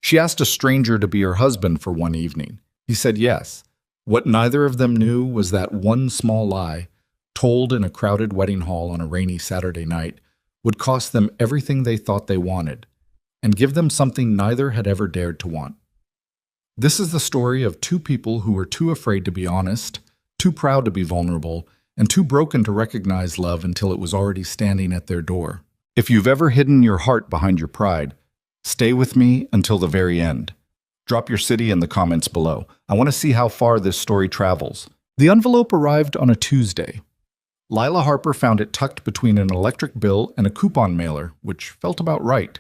She asked a stranger to be her husband for one evening. He said yes. What neither of them knew was that one small lie, told in a crowded wedding hall on a rainy Saturday night, would cost them everything they thought they wanted, and give them something neither had ever dared to want. This is the story of two people who were too afraid to be honest, too proud to be vulnerable, and too broken to recognize love until it was already standing at their door. If you've ever hidden your heart behind your pride, stay with me until the very end. Drop your city in the comments below. I want to see how far this story travels. The envelope arrived on a Tuesday. Lila Harper found it tucked between an electric bill and a coupon mailer, which felt about right.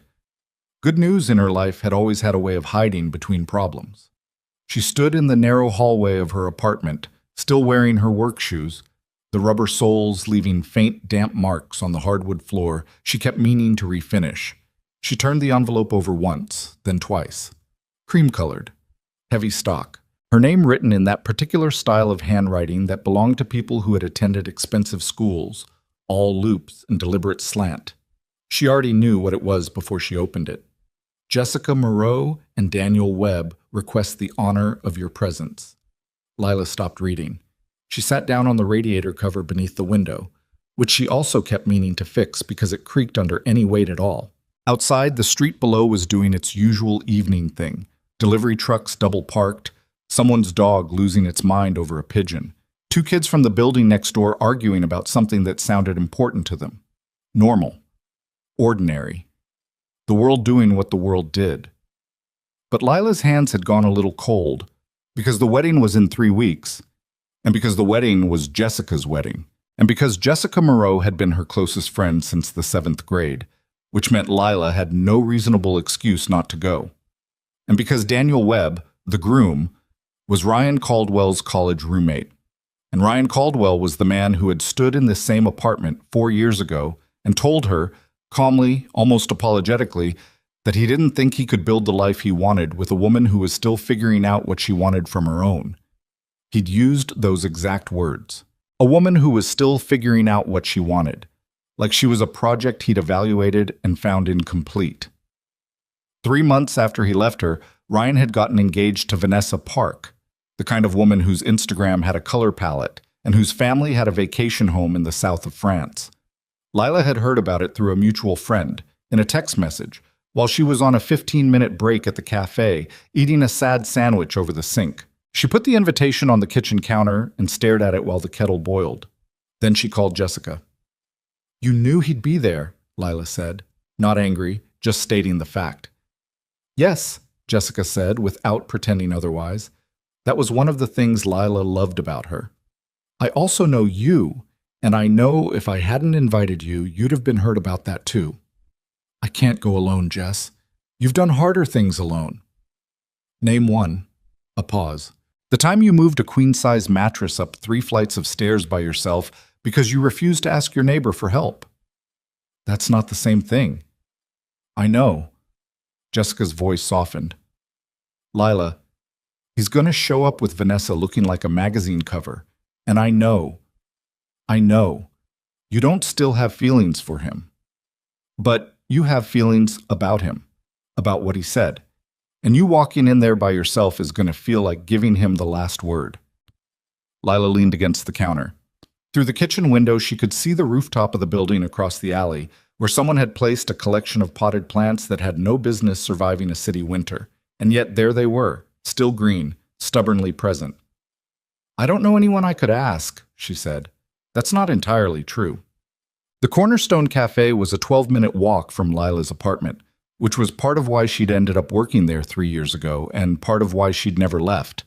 Good news in her life had always had a way of hiding between problems. She stood in the narrow hallway of her apartment, still wearing her work shoes, the rubber soles leaving faint, damp marks on the hardwood floor she kept meaning to refinish. She turned the envelope over once, then twice. Cream-colored, heavy stock. Her name written in that particular style of handwriting that belonged to people who had attended expensive schools, all loops and deliberate slant. She already knew what it was before she opened it. Jessica Moreau and Daniel Webb request the honor of your presence. Lila stopped reading. She sat down on the radiator cover beneath the window, which she also kept meaning to fix because it creaked under any weight at all. Outside, the street below was doing its usual evening thing. Delivery trucks double-parked, someone's dog losing its mind over a pigeon, two kids from the building next door arguing about something that sounded important to them. Normal. Ordinary. The world doing what the world did. But Lila's hands had gone a little cold, because the wedding was in 3 weeks, and because the wedding was Jessica's wedding, and because Jessica Moreau had been her closest friend since the 7th grade, which meant Lila had no reasonable excuse not to go. And because Daniel Webb, the groom, was Ryan Caldwell's college roommate. And Ryan Caldwell was the man who had stood in this same apartment 4 years ago and told her, calmly, almost apologetically, that he didn't think he could build the life he wanted with a woman who was still figuring out what she wanted from her own. He'd used those exact words. A woman who was still figuring out what she wanted, like she was a project he'd evaluated and found incomplete. 3 months after he left her, Ryan had gotten engaged to Vanessa Park, the kind of woman whose Instagram had a color palette and whose family had a vacation home in the south of France. Lila had heard about it through a mutual friend, in a text message, while she was on a 15-minute break at the cafe, eating a sad sandwich over the sink. She put the invitation on the kitchen counter and stared at it while the kettle boiled. Then she called Jessica. "You knew he'd be there," Lila said, not angry, just stating the fact. "Yes," Jessica said, without pretending otherwise. That was one of the things Lila loved about her. "I also know you, and I know if I hadn't invited you, you'd have been hurt about that too." "I can't go alone, Jess. You've done harder things alone." "Name one." A pause. "The time you moved a queen-size mattress up 3 flights of stairs by yourself because you refused to ask your neighbor for help." "That's not the same thing." "I know." Jessica's voice softened. "Lila, he's going to show up with Vanessa looking like a magazine cover, and I know, you don't still have feelings for him. But you have feelings about him, about what he said. And you walking in there by yourself is going to feel like giving him the last word." Lila leaned against the counter. Through the kitchen window, she could see the rooftop of the building across the alley, where someone had placed a collection of potted plants that had no business surviving a city winter. And yet there they were, still green, stubbornly present. "I don't know anyone I could ask," she said. "That's not entirely true." The Cornerstone Cafe was a 12-minute walk from Lila's apartment, which was part of why she'd ended up working there 3 years ago and part of why she'd never left.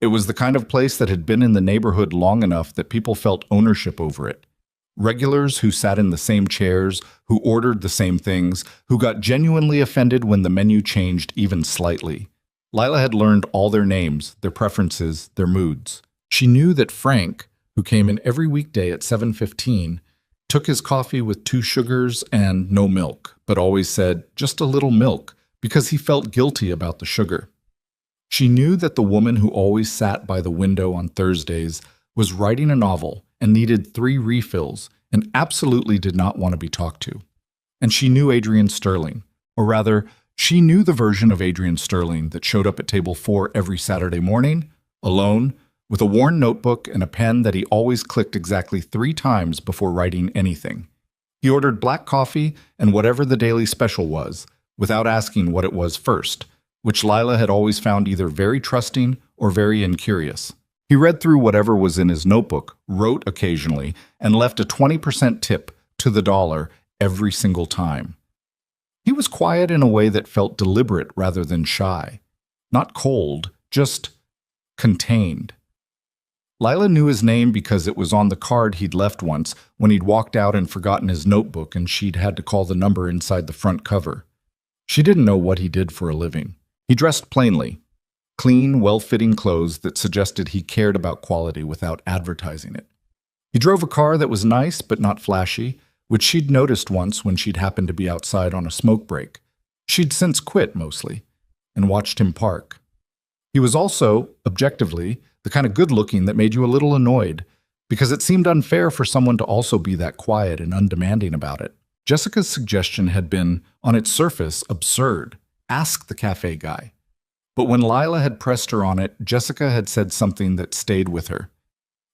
It was the kind of place that had been in the neighborhood long enough that people felt ownership over it. Regulars who sat in the same chairs, who ordered the same things, who got genuinely offended when the menu changed even slightly. Lila had learned all their names, their preferences, their moods. She knew that Frank, who came in every weekday at 7:15, took his coffee with 2 sugars and no milk, but always said, "just a little milk," because he felt guilty about the sugar. She knew that the woman who always sat by the window on Thursdays was writing a novel and needed 3 refills and absolutely did not want to be talked to. And she knew Adrian Sterling, or rather, She knew the version of Adrian Sterling that showed up at table 4 every Saturday morning, alone, with a worn notebook and a pen that he always clicked exactly 3 times before writing anything. He ordered black coffee and whatever the daily special was, without asking what it was first, which Lila had always found either very trusting or very incurious. He read through whatever was in his notebook, wrote occasionally, and left a 20% tip to the dollar every single time. He was quiet in a way that felt deliberate rather than shy. Not cold, just contained. Lila knew his name because it was on the card he'd left once when he'd walked out and forgotten his notebook and she'd had to call the number inside the front cover. She didn't know what he did for a living. He dressed plainly. Clean, well-fitting clothes that suggested he cared about quality without advertising it. He drove a car that was nice but not flashy, which she'd noticed once when she'd happened to be outside on a smoke break. She'd since quit, mostly, and watched him park. He was also, objectively, the kind of good-looking that made you a little annoyed, because it seemed unfair for someone to also be that quiet and undemanding about it. Jessica's suggestion had been, on its surface, absurd. Ask the cafe guy. But when Lila had pressed her on it, Jessica had said something that stayed with her.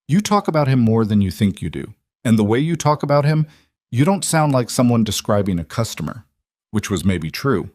You talk about him more than you think you do. And the way you talk about him, you don't sound like someone describing a customer. Which was maybe true.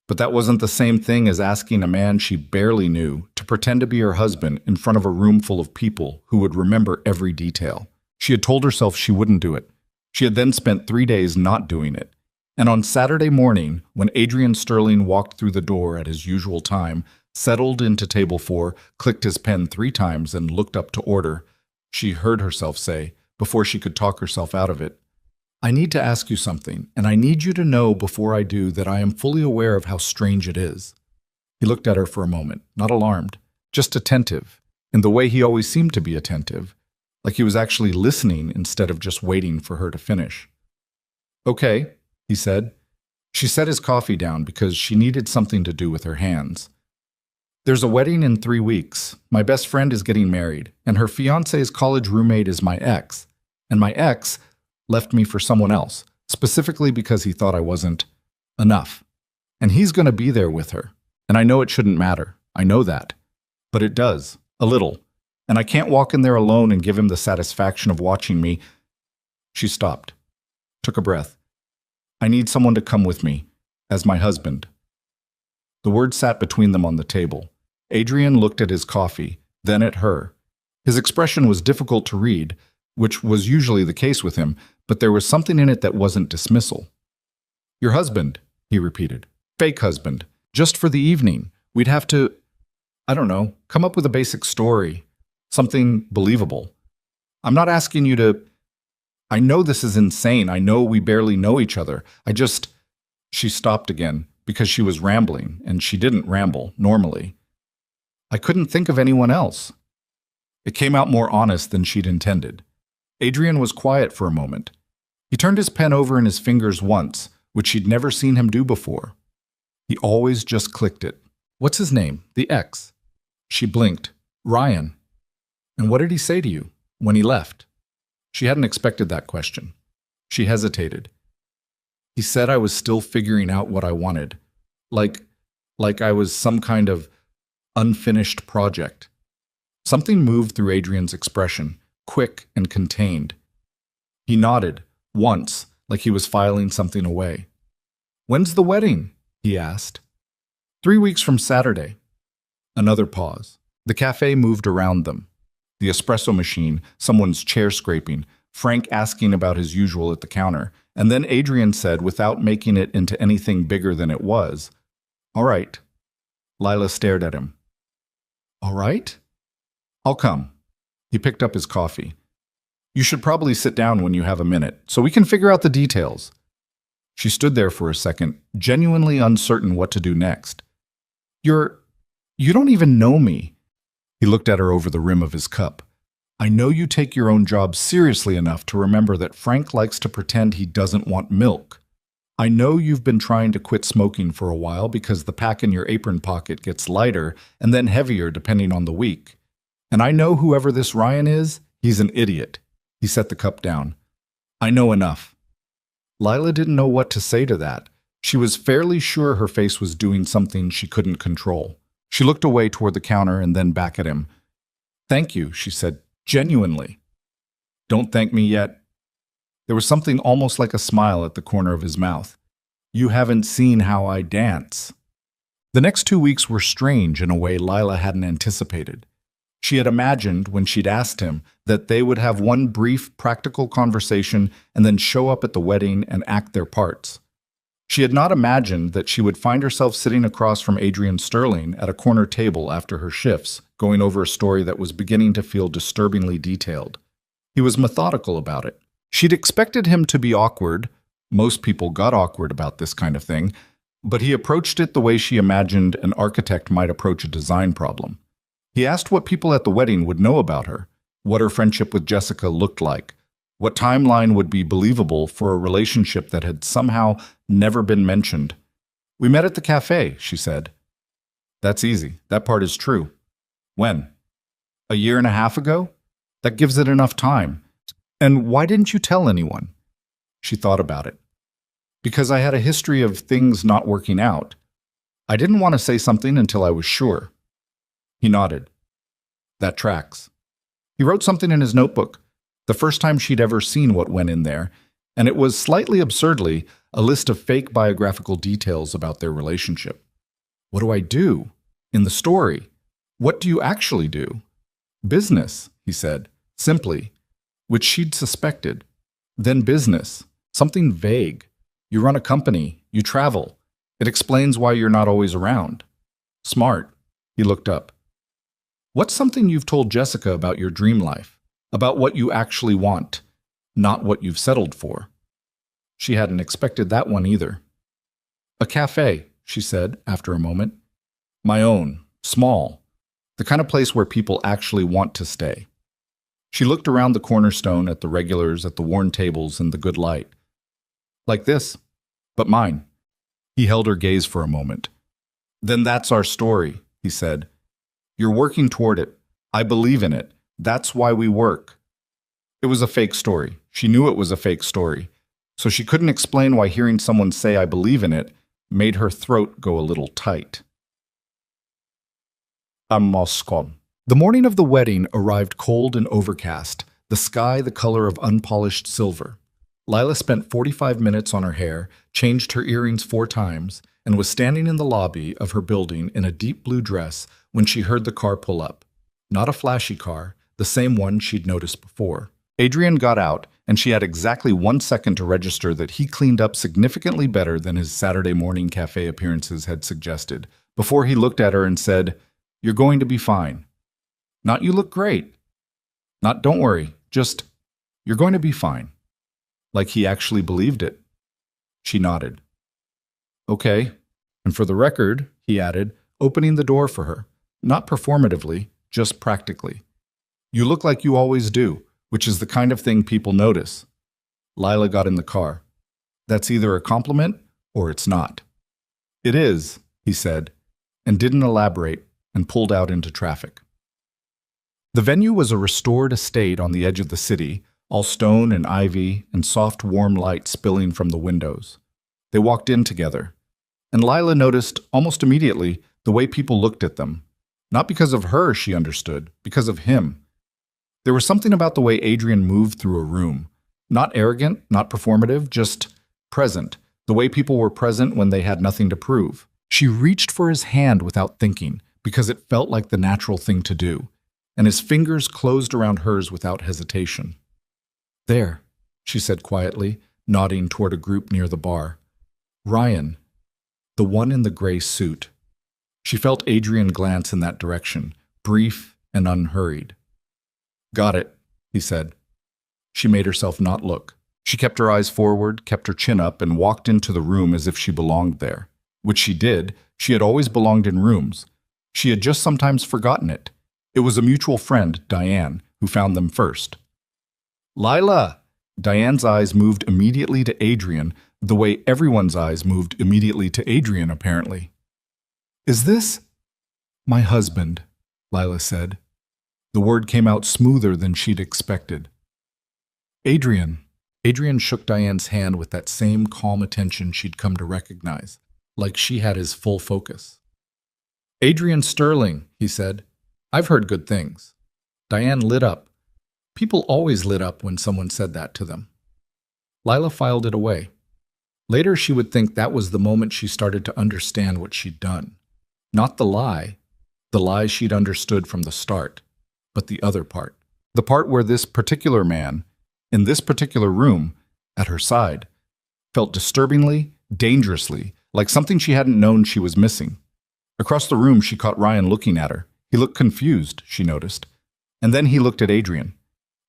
But that wasn't the same thing as asking a man she barely knew to pretend to be her husband in front of a room full of people who would remember every detail. She had told herself she wouldn't do it. She had then spent 3 days not doing it. And on Saturday morning, when Adrian Sterling walked through the door at his usual time, settled into table 4, clicked his pen 3 times, and looked up to order, she heard herself say, before she could talk herself out of it, I need to ask you something, and I need you to know before I do that I am fully aware of how strange it is. He looked at her for a moment, not alarmed, just attentive, in the way he always seemed to be attentive, like he was actually listening instead of just waiting for her to finish. Okay, he said. She set his coffee down because she needed something to do with her hands. There's a wedding in 3 weeks. My best friend is getting married, and her fiancé's college roommate is my ex. And my ex left me for someone else, specifically because he thought I wasn't enough. And he's going to be there with her. And I know it shouldn't matter. I know that. But it does, a little. And I can't walk in there alone and give him the satisfaction of watching me. She stopped, took a breath. I need someone to come with me, as my husband. The words sat between them on the table. Adrian looked at his coffee, then at her. His expression was difficult to read, which was usually the case with him, but there was something in it that wasn't dismissal. Your husband, he repeated. Fake husband. Just for the evening. We'd have to, I don't know, come up with a basic story. Something believable. I'm not asking you to... I know this is insane. I know we barely know each other. She stopped again because she was rambling, and she didn't ramble, normally. I couldn't think of anyone else. It came out more honest than she'd intended. Adrian was quiet for a moment. He turned his pen over in his fingers once, which she'd never seen him do before. He always just clicked it. What's his name? The ex. She blinked. Ryan. And what did he say to you when he left? She hadn't expected that question. She hesitated. He said I was still figuring out what I wanted. Like I was some kind of unfinished project. Something moved through Adrian's expression, quick and contained. He nodded, once, like he was filing something away. When's the wedding? He asked. 3 weeks from Saturday. Another pause. The cafe moved around them. The espresso machine, someone's chair scraping, Frank asking about his usual at the counter, and then Adrian said, without making it into anything bigger than it was, All right. Lila stared at him. All right? I'll come. He picked up his coffee. You should probably sit down when you have a minute, so we can figure out the details. She stood there for a second, genuinely uncertain what to do next. You don't even know me. He looked at her over the rim of his cup. I know you take your own job seriously enough to remember that Frank likes to pretend he doesn't want milk. I know you've been trying to quit smoking for a while because the pack in your apron pocket gets lighter and then heavier depending on the week. And I know whoever this Ryan is, he's an idiot. He set the cup down. I know enough. Lila didn't know what to say to that, She was fairly sure her face was doing something she couldn't control. She looked away toward the counter and then back at him. "Thank you," she said, genuinely. "Don't thank me yet." There was something almost like a smile at the corner of his mouth. "You haven't seen how I dance." The next 2 weeks were strange in a way Lila hadn't anticipated. She had imagined, when she'd asked him, that they would have one brief, practical conversation and then show up at the wedding and act their parts. She had not imagined that she would find herself sitting across from Adrian Sterling at a corner table after her shifts, going over a story that was beginning to feel disturbingly detailed. He was methodical about it. She'd expected him to be awkward. Most people got awkward about this kind of thing, but he approached it the way she imagined an architect might approach a design problem. He asked what people at the wedding would know about her, what her friendship with Jessica looked like, what timeline would be believable for a relationship that had somehow never been mentioned. "We met at the cafe," she said. "That's easy. That part is true." "When?" "A year and a half ago? That gives it enough time. And why didn't you tell anyone?" She thought about it. "Because I had a history of things not working out. I didn't want to say something until I was sure." He nodded. "That tracks." He wrote something in his notebook, the first time she'd ever seen what went in there, and it was, slightly absurdly, a list of fake biographical details about their relationship. "What do I do? In the story? What do you actually do?" "Business," he said, simply, which she'd suspected. Then business, something vague. "You run a company, you travel. It explains why you're not always around." "Smart." He looked up. "What's something you've told Jessica about your dream life? About what you actually want, not what you've settled for?" She hadn't expected that one either. "A cafe," she said after a moment. "My own, small, the kind of place where people actually want to stay." She looked around the cornerstone at the regulars, at the worn tables and the good light. "Like this, but mine." He held her gaze for a moment. "Then that's our story," he said. "You're working toward it. I believe in it. That's why we work." It was a fake story. She knew it was a fake story. So she couldn't explain why hearing someone say "I believe in it" made her throat go a little tight. Moscow. The morning of the wedding arrived cold and overcast, the sky the color of unpolished silver. Lila spent 45 minutes on her hair, changed her earrings 4 times, and was standing in the lobby of her building in a deep blue dress when she heard the car pull up. Not a flashy car, the same one she'd noticed before. Adrian got out, and she had exactly 1 second to register that he cleaned up significantly better than his Saturday morning cafe appearances had suggested, before he looked at her and said, "You're going to be fine." Not "you look great." Not "don't worry," just "you're going to be fine." Like he actually believed it. She nodded. "Okay. And for the record," he added, opening the door for her, not performatively, just practically. "You look like you always do, which is the kind of thing people notice." Lila got in the car. "That's either a compliment or it's not." "It is," he said, and didn't elaborate, and pulled out into traffic. The venue was a restored estate on the edge of the city, all stone and ivy and soft warm light spilling from the windows. They walked in together, and Lila noticed almost immediately the way people looked at them. Not because of her, she understood, because of him. There was something about the way Adrian moved through a room. Not arrogant, not performative, just present, the way people were present when they had nothing to prove. She reached for his hand without thinking, because it felt like the natural thing to do, and his fingers closed around hers without hesitation. "There," she said quietly, nodding toward a group near the bar. "Ryan, the one in the gray suit." She felt Adrian glance in that direction, brief and unhurried. "Got it," he said. She made herself not look. She kept her eyes forward, kept her chin up, and walked into the room as if she belonged there. Which she did. She had always belonged in rooms. She had just sometimes forgotten it. It was a mutual friend, Diane, who found them first. "Lila!" Diane's eyes moved immediately to Adrian, the way everyone's eyes moved immediately to Adrian, apparently. "Is this—" "My husband," Lila said. The word came out smoother than she'd expected. "Adrian," Adrian shook Diane's hand with that same calm attention she'd come to recognize, like she had his full focus. "Adrian Sterling," he said. "I've heard good things." Diane lit up. People always lit up when someone said that to them. Lila filed it away. Later she would think that was the moment she started to understand what she'd done. Not the lie she'd understood from the start, but the other part. The part where this particular man, in this particular room, at her side, felt disturbingly, dangerously, like something she hadn't known she was missing. Across the room she caught Ryan looking at her. He looked confused, she noticed. And then he looked at Adrian.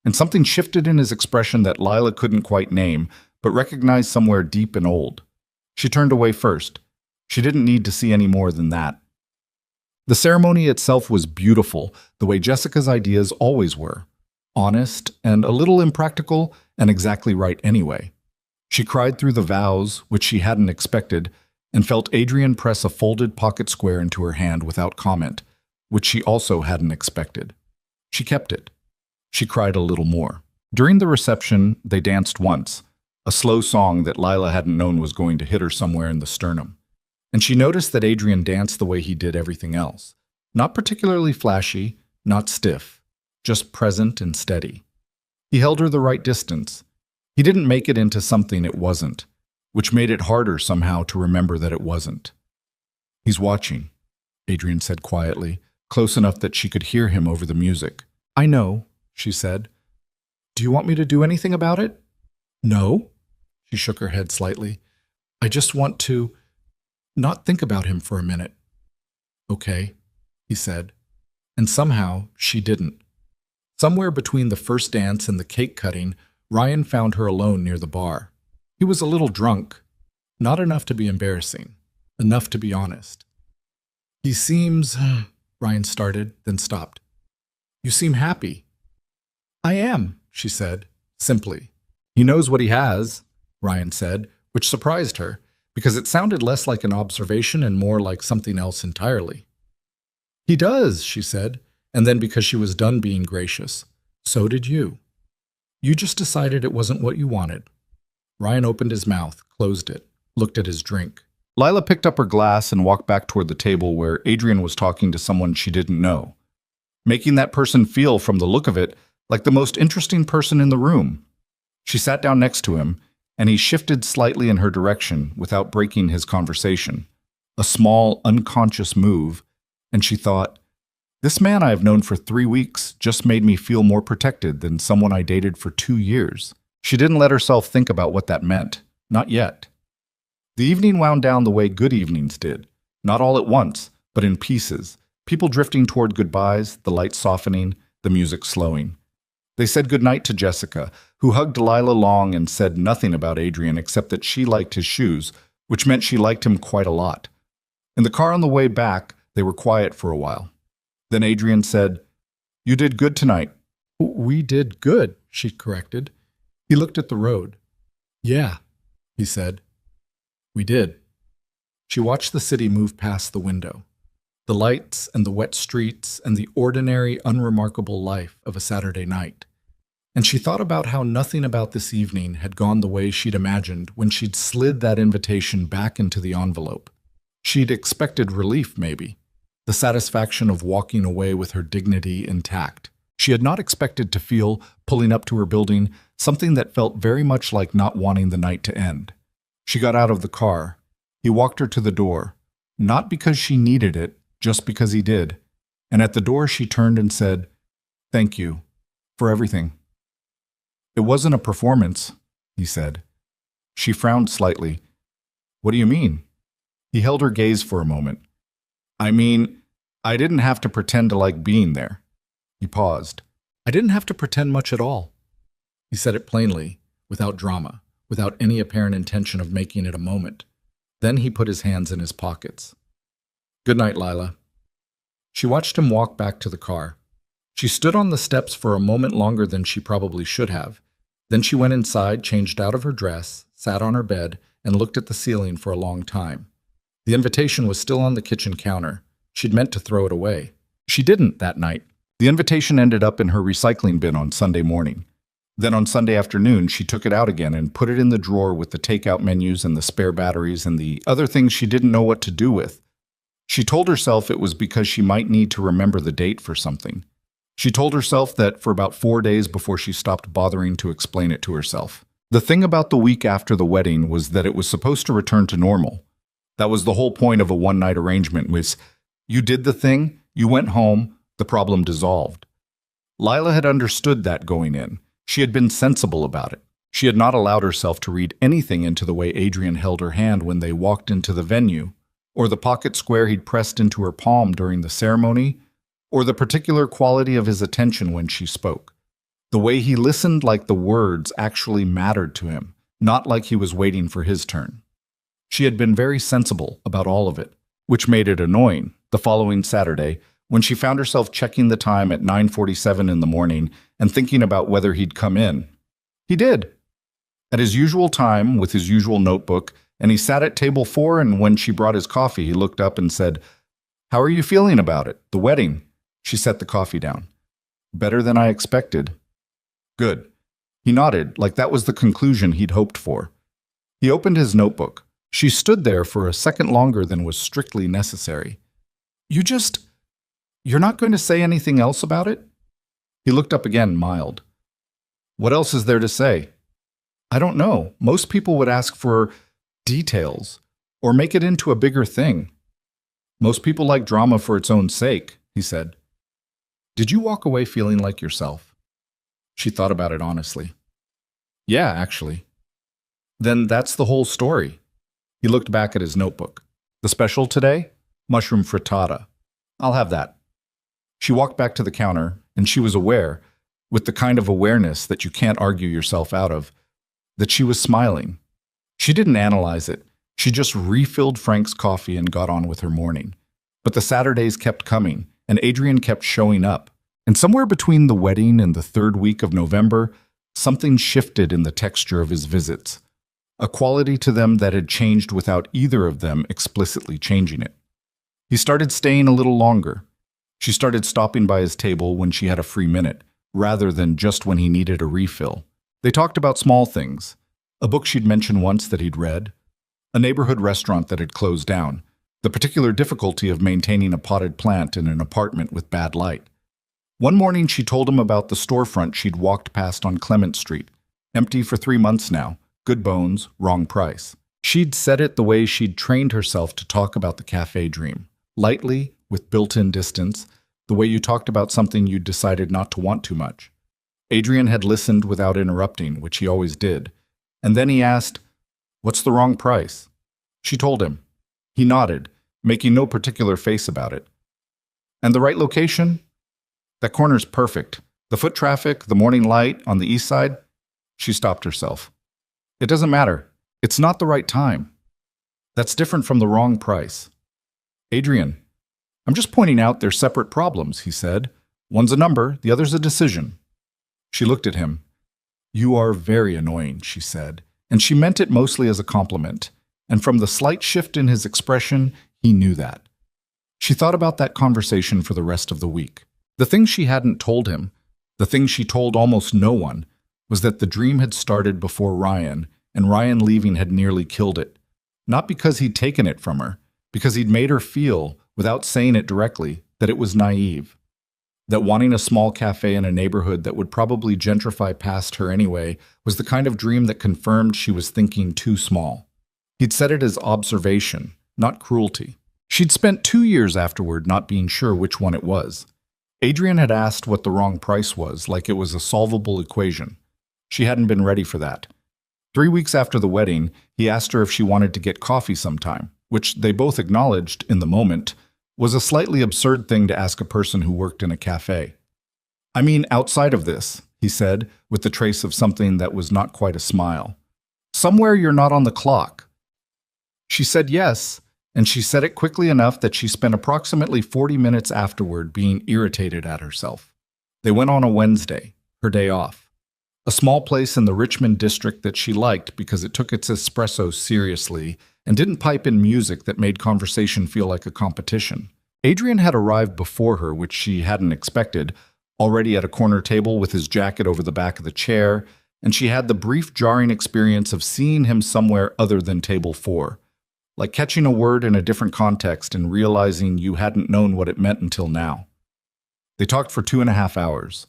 And something shifted in his expression that Lila couldn't quite name, but recognized somewhere deep and old. She turned away first. She didn't need to see any more than that. The ceremony itself was beautiful, the way Jessica's ideas always were. Honest and a little impractical and exactly right anyway. She cried through the vows, which she hadn't expected, and felt Adrian press a folded pocket square into her hand without comment, which she also hadn't expected. She kept it. She cried a little more. During the reception, they danced once, a slow song that Lila hadn't known was going to hit her somewhere in the sternum. And she noticed that Adrian danced the way he did everything else. Not particularly flashy, not stiff, just present and steady. He held her the right distance. He didn't make it into something it wasn't, which made it harder somehow to remember that it wasn't. "He's watching," Adrian said quietly, close enough that she could hear him over the music. "I know," she said. "Do you want me to do anything about it?" "No." She shook her head slightly. "I just want to not think about him for a minute." "Okay," he said. And somehow she didn't. Somewhere between the first dance and the cake cutting, Ryan found her alone near the bar. He was a little drunk. Not enough to be embarrassing. Enough to be honest. "He seems," Ryan started, then stopped. "You seem happy." "I am," she said, simply. "He knows what he has," Ryan said, which surprised her, because it sounded less like an observation and more like something else entirely. "He does," she said, and then because she was done being gracious, "So did you. You just decided it wasn't what you wanted." Ryan opened his mouth, closed it, looked at his drink. Lila picked up her glass and walked back toward the table where Adrian was talking to someone she didn't know, making that person feel, from the look of it, like the most interesting person in the room. She sat down next to him, and he shifted slightly in her direction without breaking his conversation. A small, unconscious move, and she thought, "This man I have known for 3 weeks just made me feel more protected than someone I dated for 2 years. She didn't let herself think about what that meant. Not yet. The evening wound down the way good evenings did. Not all at once, but in pieces. People drifting toward goodbyes, the lights softening, the music slowing. They said goodnight to Jessica, who hugged Lila long and said nothing about Adrian except that she liked his shoes, which meant she liked him quite a lot. In the car on the way back, they were quiet for a while. Then Adrian said, "You did good tonight." "We did good," she corrected. He looked at the road. "Yeah," he said. "We did." She watched the city move past the window. The lights and the wet streets and the ordinary, unremarkable life of a Saturday night. And she thought about how nothing about this evening had gone the way she'd imagined when she'd slid that invitation back into the envelope. She'd expected relief, maybe. The satisfaction of walking away with her dignity intact. She had not expected to feel, pulling up to her building, something that felt very much like not wanting the night to end. She got out of the car. He walked her to the door, not because she needed it, just because he did. And at the door she turned and said, "Thank you for everything." "It wasn't a performance," he said. She frowned slightly. "What do you mean?" He held her gaze for a moment. "I mean, I didn't have to pretend to like being there." He paused. "I didn't have to pretend much at all." He said it plainly, without drama, without any apparent intention of making it a moment. Then he put his hands in his pockets. "Good night, Lila." She watched him walk back to the car. She stood on the steps for a moment longer than she probably should have. Then she went inside, changed out of her dress, sat on her bed, and looked at the ceiling for a long time. The invitation was still on the kitchen counter. She'd meant to throw it away. She didn't that night. The invitation ended up in her recycling bin on Sunday morning. Then on Sunday afternoon, she took it out again and put it in the drawer with the takeout menus and the spare batteries and the other things she didn't know what to do with. She told herself it was because she might need to remember the date for something. She told herself that for about 4 days before she stopped bothering to explain it to herself. The thing about the week after the wedding was that it was supposed to return to normal. That was the whole point of a one-night arrangement was, you did the thing, you went home, the problem dissolved. Lila had understood that going in. She had been sensible about it. She had not allowed herself to read anything into the way Adrian held her hand when they walked into the venue, or the pocket square he'd pressed into her palm during the ceremony, or the particular quality of his attention when she spoke. The way he listened like the words actually mattered to him, not like he was waiting for his turn. She had been very sensible about all of it, which made it annoying the following Saturday when she found herself checking the time at 9:47 in the morning and thinking about whether he'd come in. He did. At his usual time, with his usual notebook, and he sat at table 4, and when she brought his coffee, he looked up and said, "How are you feeling about it, the wedding?" She set the coffee down. "Better than I expected." "Good." He nodded, like that was the conclusion he'd hoped for. He opened his notebook. She stood there for a second longer than was strictly necessary. You're not going to say anything else about it?" He looked up again, mild. "What else is there to say?" "I don't know. Most people would ask for details, or make it into a bigger thing." "Most people like drama for its own sake," he said. "Did you walk away feeling like yourself?" She thought about it honestly. "Yeah, actually." "Then that's the whole story." He looked back at his notebook. "The special today? Mushroom frittata. I'll have that." She walked back to the counter, and she was aware, with the kind of awareness that you can't argue yourself out of, that she was smiling. She didn't analyze it. She just refilled Frank's coffee and got on with her morning. But the Saturdays kept coming, and Adrian kept showing up. And somewhere between the wedding and the 3rd week of November, something shifted in the texture of his visits, a quality to them that had changed without either of them explicitly changing it. He started staying a little longer. She started stopping by his table when she had a free minute, rather than just when he needed a refill. They talked about small things, a book she'd mentioned once that he'd read, a neighborhood restaurant that had closed down, the particular difficulty of maintaining a potted plant in an apartment with bad light. One morning she told him about the storefront she'd walked past on Clement Street, empty for 3 months now, good bones, wrong price. She'd said it the way she'd trained herself to talk about the cafe dream, lightly, with built-in distance, the way you talked about something you'd decided not to want too much. Adrian had listened without interrupting, which he always did, and then he asked, "What's the wrong price?" She told him. He nodded, making no particular face about it. "And the right location?" "That corner's perfect. The foot traffic, the morning light on the east side." She stopped herself. "It doesn't matter. It's not the right time." "That's different from the wrong price." "Adrian, I'm just pointing out they're separate problems," he said. "One's a number, the other's a decision." She looked at him. "You are very annoying," she said, and she meant it mostly as a compliment, and from the slight shift in his expression, he knew that. She thought about that conversation for the rest of the week. The thing she hadn't told him, the thing she told almost no one, was that the dream had started before Ryan, and Ryan leaving had nearly killed it. Not because he'd taken it from her, because he'd made her feel, without saying it directly, that it was naive. That wanting a small cafe in a neighborhood that would probably gentrify past her anyway was the kind of dream that confirmed she was thinking too small. He'd said it as observation, not cruelty. She'd spent 2 years afterward not being sure which one it was. Adrian had asked what the wrong price was, like it was a solvable equation. She hadn't been ready for that. 3 weeks after the wedding, he asked her if she wanted to get coffee sometime, which they both acknowledged in the moment was a slightly absurd thing to ask a person who worked in a cafe. "I mean, outside of this," he said, with the trace of something that was not quite a smile. "Somewhere you're not on the clock." She said yes, and she said it quickly enough that she spent approximately 40 minutes afterward being irritated at herself. They went on a Wednesday, her day off. A small place in the Richmond district that she liked because it took its espresso seriously and didn't pipe in music that made conversation feel like a competition. Adrian had arrived before her, which she hadn't expected, already at a corner table with his jacket over the back of the chair, and she had the brief jarring experience of seeing him somewhere other than table 4, like catching a word in a different context and realizing you hadn't known what it meant until now. They talked for 2.5 hours.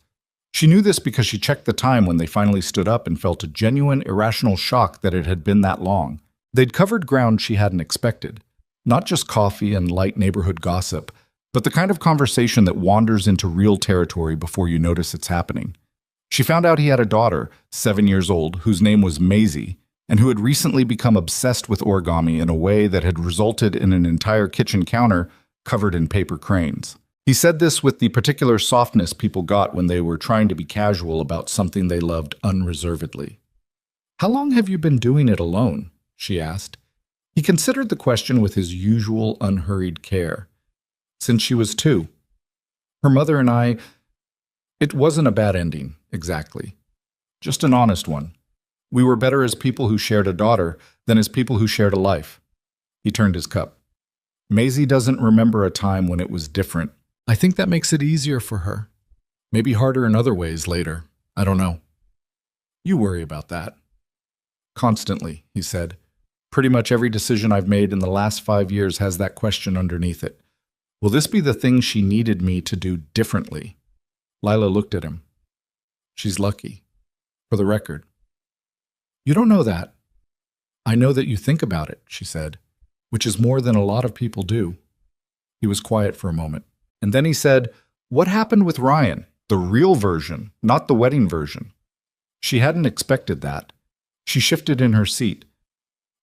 She knew this because she checked the time when they finally stood up and felt a genuine, irrational shock that it had been that long. They'd covered ground she hadn't expected. Not just coffee and light neighborhood gossip, but the kind of conversation that wanders into real territory before you notice it's happening. She found out he had a daughter, 7 years old, whose name was Maisie, and who had recently become obsessed with origami in a way that had resulted in an entire kitchen counter covered in paper cranes. He said this with the particular softness people got when they were trying to be casual about something they loved unreservedly. "How long have you been doing it alone?" she asked. He considered the question with his usual unhurried care. "Since she was 2. Her mother and I, it wasn't a bad ending, exactly. Just an honest one. We were better as people who shared a daughter than as people who shared a life." He turned his cup. "Maisie doesn't remember a time when it was different. I think that makes it easier for her. Maybe harder in other ways later. I don't know." "You worry about that." "Constantly," he said. "Pretty much every decision I've made in the last 5 years has that question underneath it. Will this be the thing she needed me to do differently?" Lila looked at him. "She's lucky. For the record." "You don't know that." "I know that you think about it," she said, "which is more than a lot of people do." He was quiet for a moment. And then he said, "What happened with Ryan? The real version, not the wedding version." She hadn't expected that. She shifted in her seat.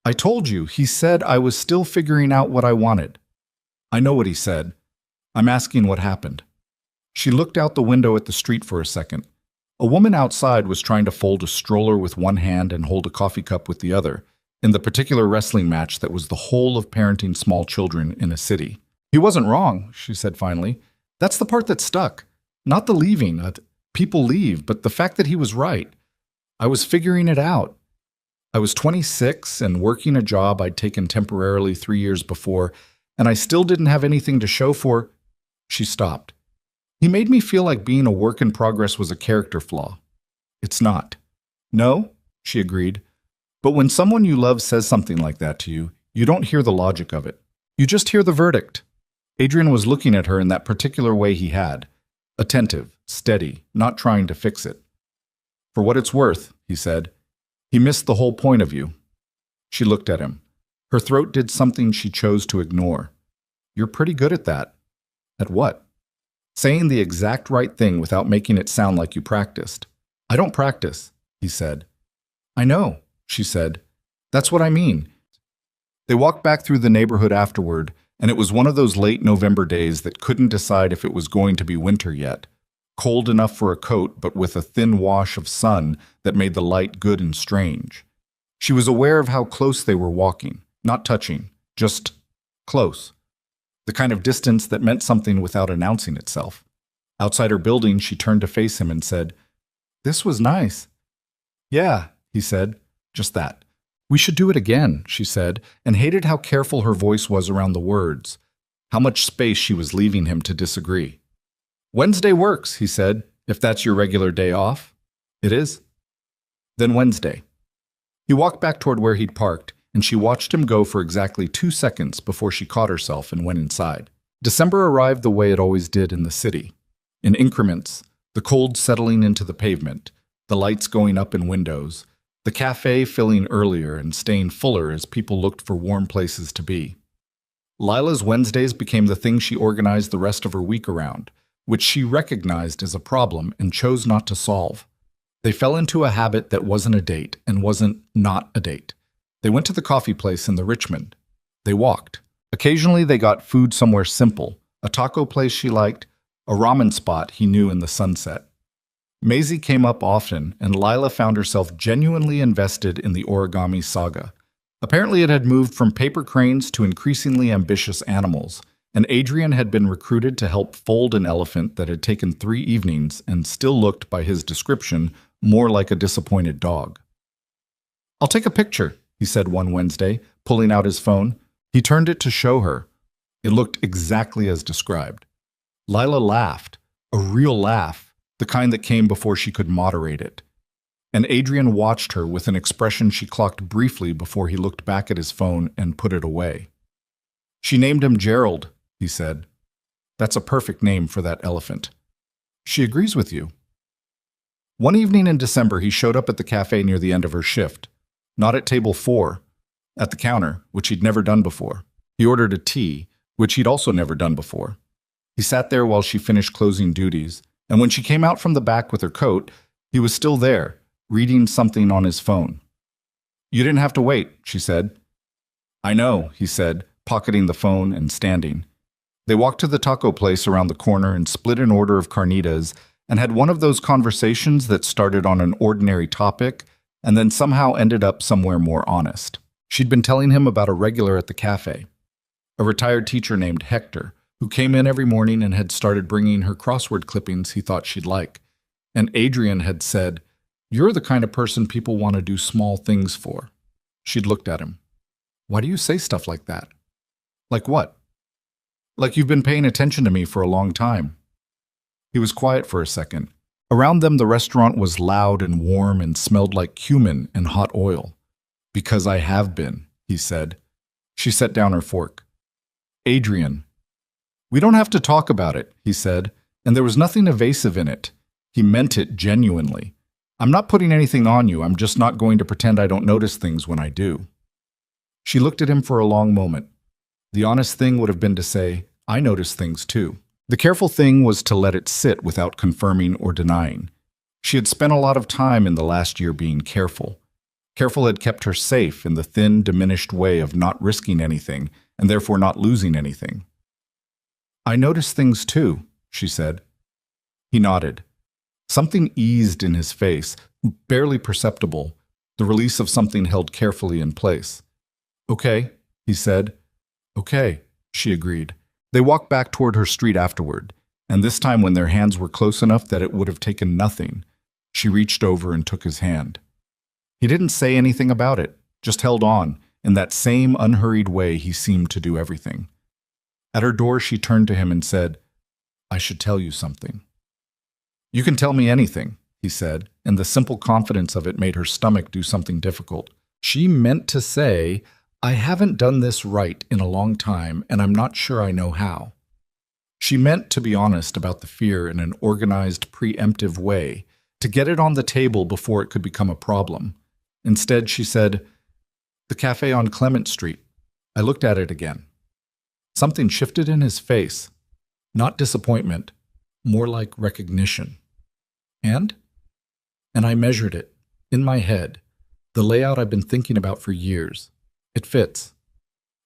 "I told you, he said I was still figuring out what I wanted." "I know what he said. I'm asking what happened." She looked out the window at the street for a second. A woman outside was trying to fold a stroller with one hand and hold a coffee cup with the other, in the particular wrestling match that was the whole of parenting small children in a city. "He wasn't wrong," she said finally. "That's the part that stuck. Not the leaving. People leave, but the fact that he was right. I was figuring it out. I was 26 and working a job I'd taken temporarily 3 years before, and I still didn't have anything to show for." She stopped. "He made me feel like being a work in progress was a character flaw. It's not." "No," she agreed. "But when someone you love says something like that to you, you don't hear the logic of it. You just hear the verdict." Adrian was looking at her in that particular way he had. Attentive, steady, not trying to fix it. "For what it's worth," he said, "he missed the whole point of you." She looked at him. Her throat did something she chose to ignore. "You're pretty good at that." "At what?" "Saying the exact right thing without making it sound like you practiced." "I don't practice," he said. "I know," she said. "That's what I mean." They walked back through the neighborhood afterward, and it was one of those late November days that couldn't decide if it was going to be winter yet. Cold enough for a coat, but with a thin wash of sun that made the light good and strange. She was aware of how close they were walking, not touching, just close. The kind of distance that meant something without announcing itself. Outside her building, she turned to face him and said, "This was nice." "Yeah," he said, "just that." "We should do it again," she said, and hated how careful her voice was around the words, how much space she was leaving him to disagree. "Wednesday works," he said, "if that's your regular day off." "It is." "Then Wednesday." He walked back toward where he'd parked, and she watched him go for exactly 2 seconds before she caught herself and went inside. December arrived the way it always did in the city. In increments, the cold settling into the pavement, the lights going up in windows, the cafe filling earlier and staying fuller as people looked for warm places to be. Lila's Wednesdays became the thing she organized the rest of her week around, which she recognized as a problem and chose not to solve. They fell into a habit that wasn't a date and wasn't not a date. They went to the coffee place in the Richmond. They walked. Occasionally they got food somewhere simple, a taco place she liked, a ramen spot he knew in the sunset. Maisie came up often, and Lila found herself genuinely invested in the origami saga. Apparently it had moved from paper cranes to increasingly ambitious animals, and Adrian had been recruited to help fold an elephant that had taken 3 evenings and still looked, by his description, more like a disappointed dog. "I'll take a picture," he said one Wednesday, pulling out his phone. He turned it to show her. It looked exactly as described. Lila laughed, a real laugh, the kind that came before she could moderate it. And Adrian watched her with an expression she clocked briefly before he looked back at his phone and put it away. She named him Gerald, he said. That's a perfect name for that elephant. She agrees with you. One evening in December, he showed up at the cafe near the end of her shift. Not at table 4, at the counter, which he'd never done before. He ordered a tea, which he'd also never done before. He sat there while she finished closing duties, and when she came out from the back with her coat, he was still there, reading something on his phone. You didn't have to wait, she said. I know, he said, pocketing the phone and standing. They walked to the taco place around the corner and split an order of carnitas and had one of those conversations that started on an ordinary topic and then somehow ended up somewhere more honest. She'd been telling him about a regular at the cafe, a retired teacher named Hector, who came in every morning and had started bringing her crossword clippings he thought she'd like. And Adrian had said, "You're the kind of person people want to do small things for." She'd looked at him. Why do you say stuff like that? Like what? Like you've been paying attention to me for a long time. He was quiet for a second. Around them, the restaurant was loud and warm and smelled like cumin and hot oil. Because I have been, he said. She set down her fork. Adrian. We don't have to talk about it, he said, and there was nothing evasive in it. He meant it genuinely. I'm not putting anything on you, I'm just not going to pretend I don't notice things when I do. She looked at him for a long moment. The honest thing would have been to say, I notice things too. The careful thing was to let it sit without confirming or denying. She had spent a lot of time in the last year being careful. Careful had kept her safe in the thin, diminished way of not risking anything and therefore not losing anything. I notice things too, she said. He nodded. Something eased in his face, barely perceptible, the release of something held carefully in place. Okay, he said. Okay, she agreed. They walked back toward her street afterward, and this time when their hands were close enough that it would have taken nothing, she reached over and took his hand. He didn't say anything about it, just held on, in that same unhurried way he seemed to do everything. At her door, she turned to him and said, I should tell you something. You can tell me anything, he said, and the simple confidence of it made her stomach do something difficult. She meant to say, I haven't done this right in a long time, and I'm not sure I know how. She meant to be honest about the fear in an organized, preemptive way, to get it on the table before it could become a problem. Instead, she said, the cafe on Clement Street. I looked at it again. Something shifted in his face. Not disappointment, more like recognition. And I measured it, in my head, the layout I've been thinking about for years. It fits.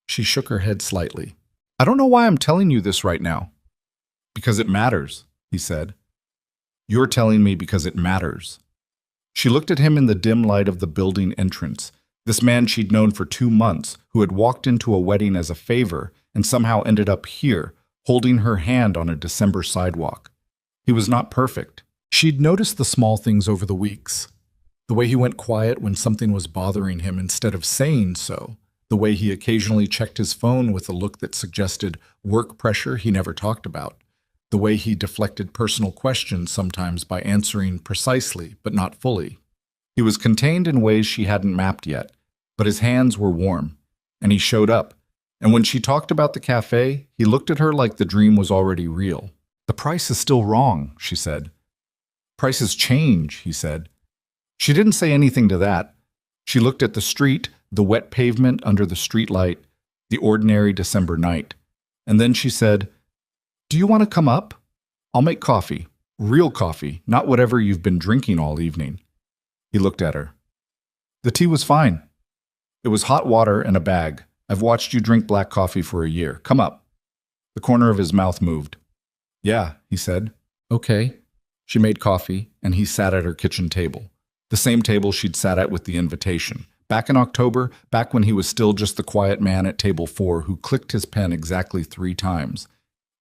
She shook her head slightly. I don't know why I'm telling you this right now. Because it matters, he said. You're telling me because it matters. She looked at him in the dim light of the building entrance, this man she'd known for 2 months, who had walked into a wedding as a favor and somehow ended up here, holding her hand on a December sidewalk. He was not perfect. She'd noticed the small things over the weeks. The way he went quiet when something was bothering him instead of saying so. The way he occasionally checked his phone with a look that suggested work pressure he never talked about. The way he deflected personal questions sometimes by answering precisely, but not fully. He was contained in ways she hadn't mapped yet, but his hands were warm, and he showed up. And when she talked about the cafe, he looked at her like the dream was already real. The price is still wrong, she said. Prices change, he said. She didn't say anything to that. She looked at the street, the wet pavement under the streetlight, the ordinary December night. And then she said, Do you want to come up? I'll make coffee. Real coffee, not whatever you've been drinking all evening. He looked at her. The tea was fine. It was hot water and a bag. I've watched you drink black coffee for a year. Come up. The corner of his mouth moved. Yeah, he said. Okay. She made coffee, and he sat at her kitchen table. The same table she'd sat at with the invitation. Back in October, back when he was still just the quiet man at table 4 who clicked his pen exactly 3 times.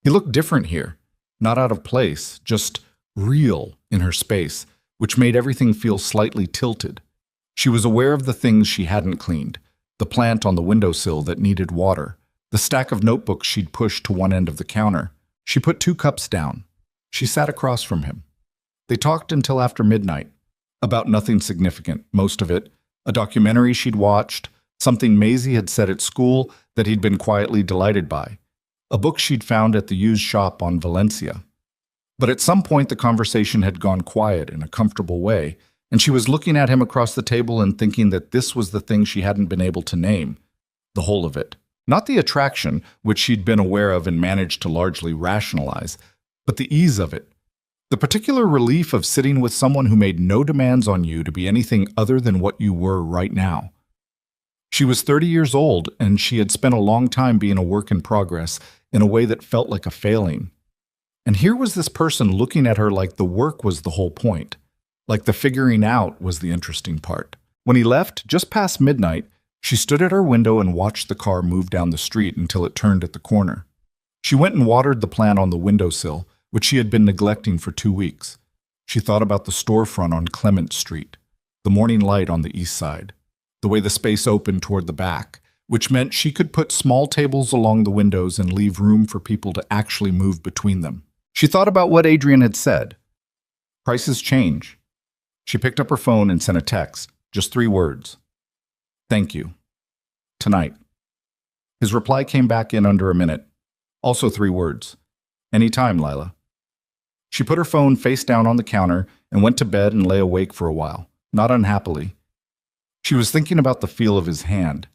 He looked different here. Not out of place, just real in her space, which made everything feel slightly tilted. She was aware of the things she hadn't cleaned. The plant on the windowsill that needed water. The stack of notebooks she'd pushed to one end of the counter. She put 2 cups down. She sat across from him. They talked until after midnight, about nothing significant, most of it, a documentary she'd watched, something Maisie had said at school that he'd been quietly delighted by, a book she'd found at the used shop on Valencia. But at some point the conversation had gone quiet in a comfortable way, and she was looking at him across the table and thinking that this was the thing she hadn't been able to name, the whole of it. Not the attraction, which she'd been aware of and managed to largely rationalize, but the ease of it. The particular relief of sitting with someone who made no demands on you to be anything other than what you were right now. She was 30 years old, and she had spent a long time being a work in progress in a way that felt like a failing. And here was this person looking at her like the work was the whole point, like the figuring out was the interesting part. When he left, just past midnight, she stood at her window and watched the car move down the street until it turned at the corner. She went and watered the plant on the windowsill, which she had been neglecting for 2 weeks. She thought about the storefront on Clement Street, the morning light on the east side, the way the space opened toward the back, which meant she could put small tables along the windows and leave room for people to actually move between them. She thought about what Adrian had said. Prices change. She picked up her phone and sent a text, just 3 words. Thank you. Tonight. His reply came back in under a minute. Also 3 words. Anytime, Lila. She put her phone face down on the counter and went to bed and lay awake for a while, not unhappily. She was thinking about the feel of his hand.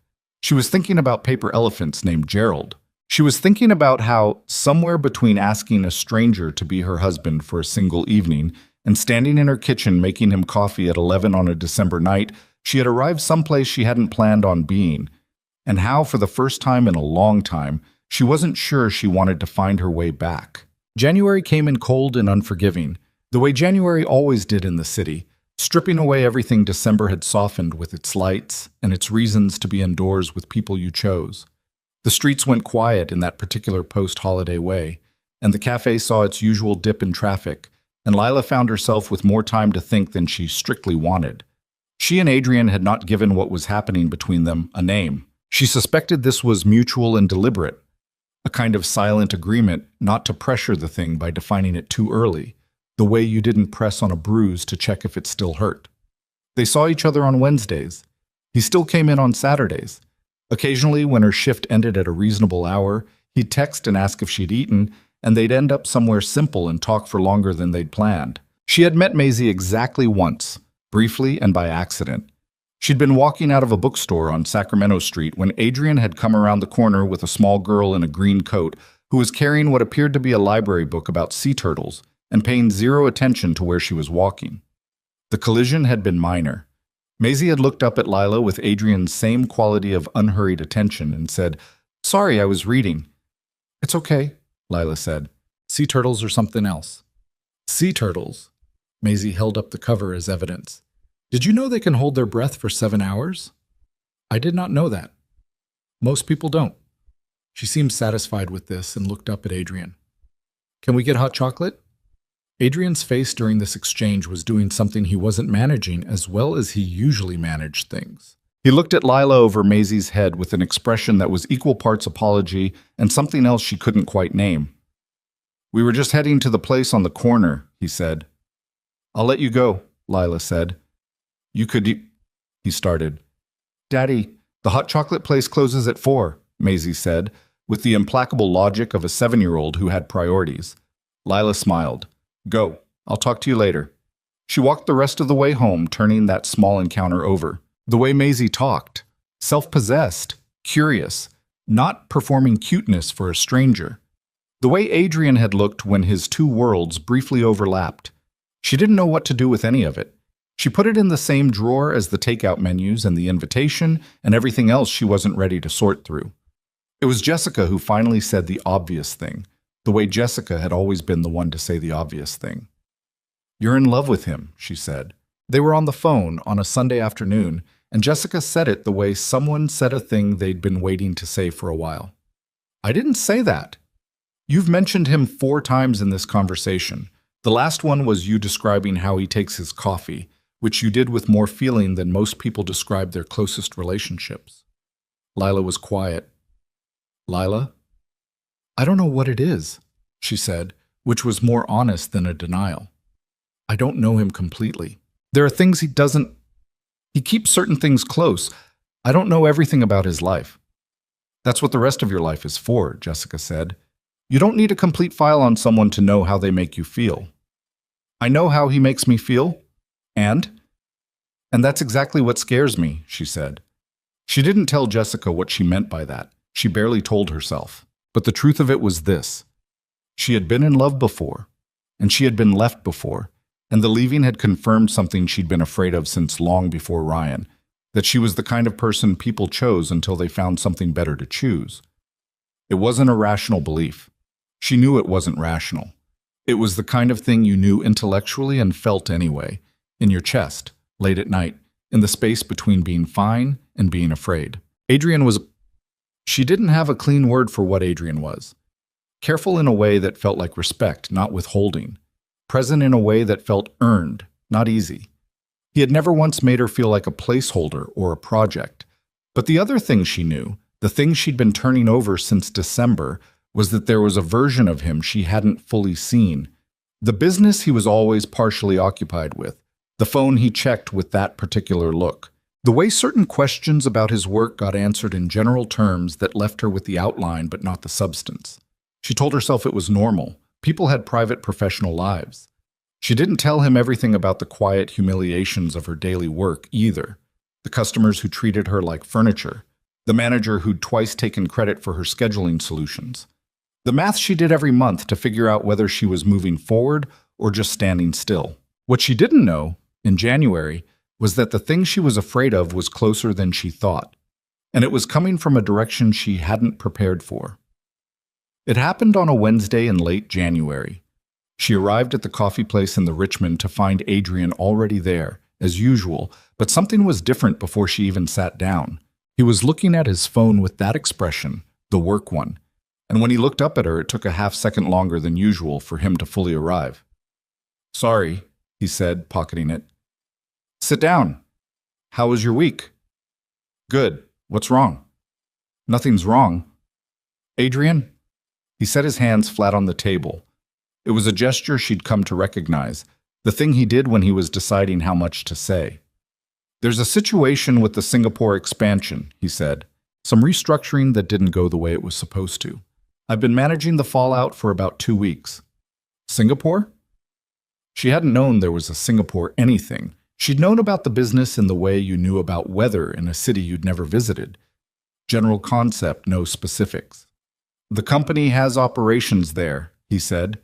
She was thinking about paper elephants named Gerald. She was thinking about how, somewhere between asking a stranger to be her husband for a single evening and standing in her kitchen making him coffee at 11 on a December night, she had arrived someplace she hadn't planned on being, and how, for the first time in a long time, she wasn't sure she wanted to find her way back. January came in cold and unforgiving, the way January always did in the city, stripping away everything December had softened with its lights and its reasons to be indoors with people you chose. The streets went quiet in that particular post-holiday way, and the cafe saw its usual dip in traffic, and Lila found herself with more time to think than she strictly wanted. She and Adrian had not given what was happening between them a name. She suspected this was mutual and deliberate, a kind of silent agreement not to pressure the thing by defining it too early, the way you didn't press on a bruise to check if it still hurt. They saw each other on Wednesdays. He still came in on Saturdays. Occasionally, when her shift ended at a reasonable hour, he'd text and ask if she'd eaten, and they'd end up somewhere simple and talk for longer than they'd planned. She had met Maisie exactly once, briefly and by accident. She'd been walking out of a bookstore on Sacramento Street when Adrian had come around the corner with a small girl in a green coat who was carrying what appeared to be a library book about sea turtles and paying zero attention to where she was walking. The collision had been minor. Maisie had looked up at Lila with Adrian's same quality of unhurried attention and said, "Sorry, I was reading." "It's okay," Lila said. "Sea turtles are something else." "Sea turtles?" Maisie held up the cover as evidence. "Did you know they can hold their breath for 7 hours?" "I did not know that." "Most people don't." She seemed satisfied with this and looked up at Adrian. "Can we get hot chocolate?" Adrian's face during this exchange was doing something he wasn't managing as well as he usually managed things. He looked at Lila over Maisie's head with an expression that was equal parts apology and something else she couldn't quite name. "We were just heading to the place on the corner," he said. "I'll let you go," Lila said. "You could," he started. "Daddy, the hot chocolate place closes at 4, Maisie said, with the implacable logic of a 7-year-old who had priorities. Lila smiled. "Go. I'll talk to you later." She walked the rest of the way home, turning that small encounter over. The way Maisie talked, self-possessed, curious, not performing cuteness for a stranger. The way Adrian had looked when his 2 worlds briefly overlapped. She didn't know what to do with any of it. She put it in the same drawer as the takeout menus and the invitation and everything else she wasn't ready to sort through. It was Jessica who finally said the obvious thing, the way Jessica had always been the one to say the obvious thing. "You're in love with him," she said. They were on the phone on a Sunday afternoon, and Jessica said it the way someone said a thing they'd been waiting to say for a while. "I didn't say that. You've mentioned him 4 times in this conversation. The last one was you describing how he takes his coffee, which you did with more feeling than most people describe their closest relationships." Lila was quiet. "Lila?" "I don't know what it is," she said, which was more honest than a denial. I don't know him completely. There are things he keeps certain things close. I don't know everything about his life. That's what the rest of your life is for, Jessica said. You don't need a complete file on someone to know how they make you feel. I know how he makes me feel, and that's exactly what scares me, she said. She didn't tell Jessica what she meant by that. She barely told herself. But the truth of it was this. She had been in love before, and she had been left before, and the leaving had confirmed something she'd been afraid of since long before Ryan, that she was the kind of person people chose until they found something better to choose. It wasn't a rational belief. She knew it wasn't rational. It was the kind of thing you knew intellectually and felt anyway, in your chest, late at night, in the space between being fine and being afraid. She didn't have a clean word for what Adrian was. Careful in a way that felt like respect, not withholding. Present in a way that felt earned, not easy. He had never once made her feel like a placeholder or a project. But the other thing she knew, the thing she'd been turning over since December, was that there was a version of him she hadn't fully seen. The business he was always partially occupied with. The phone he checked with that particular look. The way certain questions about his work got answered in general terms that left her with the outline but not the substance. She told herself it was normal. People had private professional lives. She didn't tell him everything about the quiet humiliations of her daily work either. The customers who treated her like furniture. The manager who'd twice taken credit for her scheduling solutions. The math she did every month to figure out whether she was moving forward or just standing still. What she didn't know, in January, was that the thing she was afraid of was closer than she thought, and it was coming from a direction she hadn't prepared for. It happened on a Wednesday in late January. She arrived at the coffee place in the Richmond to find Adrian already there, as usual, but something was different before she even sat down. He was looking at his phone with that expression, the work one, and when he looked up at her, it took a half-second longer than usual for him to fully arrive. "Sorry," he said, pocketing it. "Sit down. How was your week?" "Good. What's wrong?" "Nothing's wrong." "Adrian?" He set his hands flat on the table. It was a gesture she'd come to recognize, the thing he did when he was deciding how much to say. "There's a situation with the Singapore expansion," he said. "Some restructuring that didn't go the way it was supposed to. I've been managing the fallout for about 2 weeks." "Singapore?" She hadn't known there was a Singapore anything. She'd known about the business in the way you knew about weather in a city you'd never visited. General concept, no specifics. "The company has operations there," he said.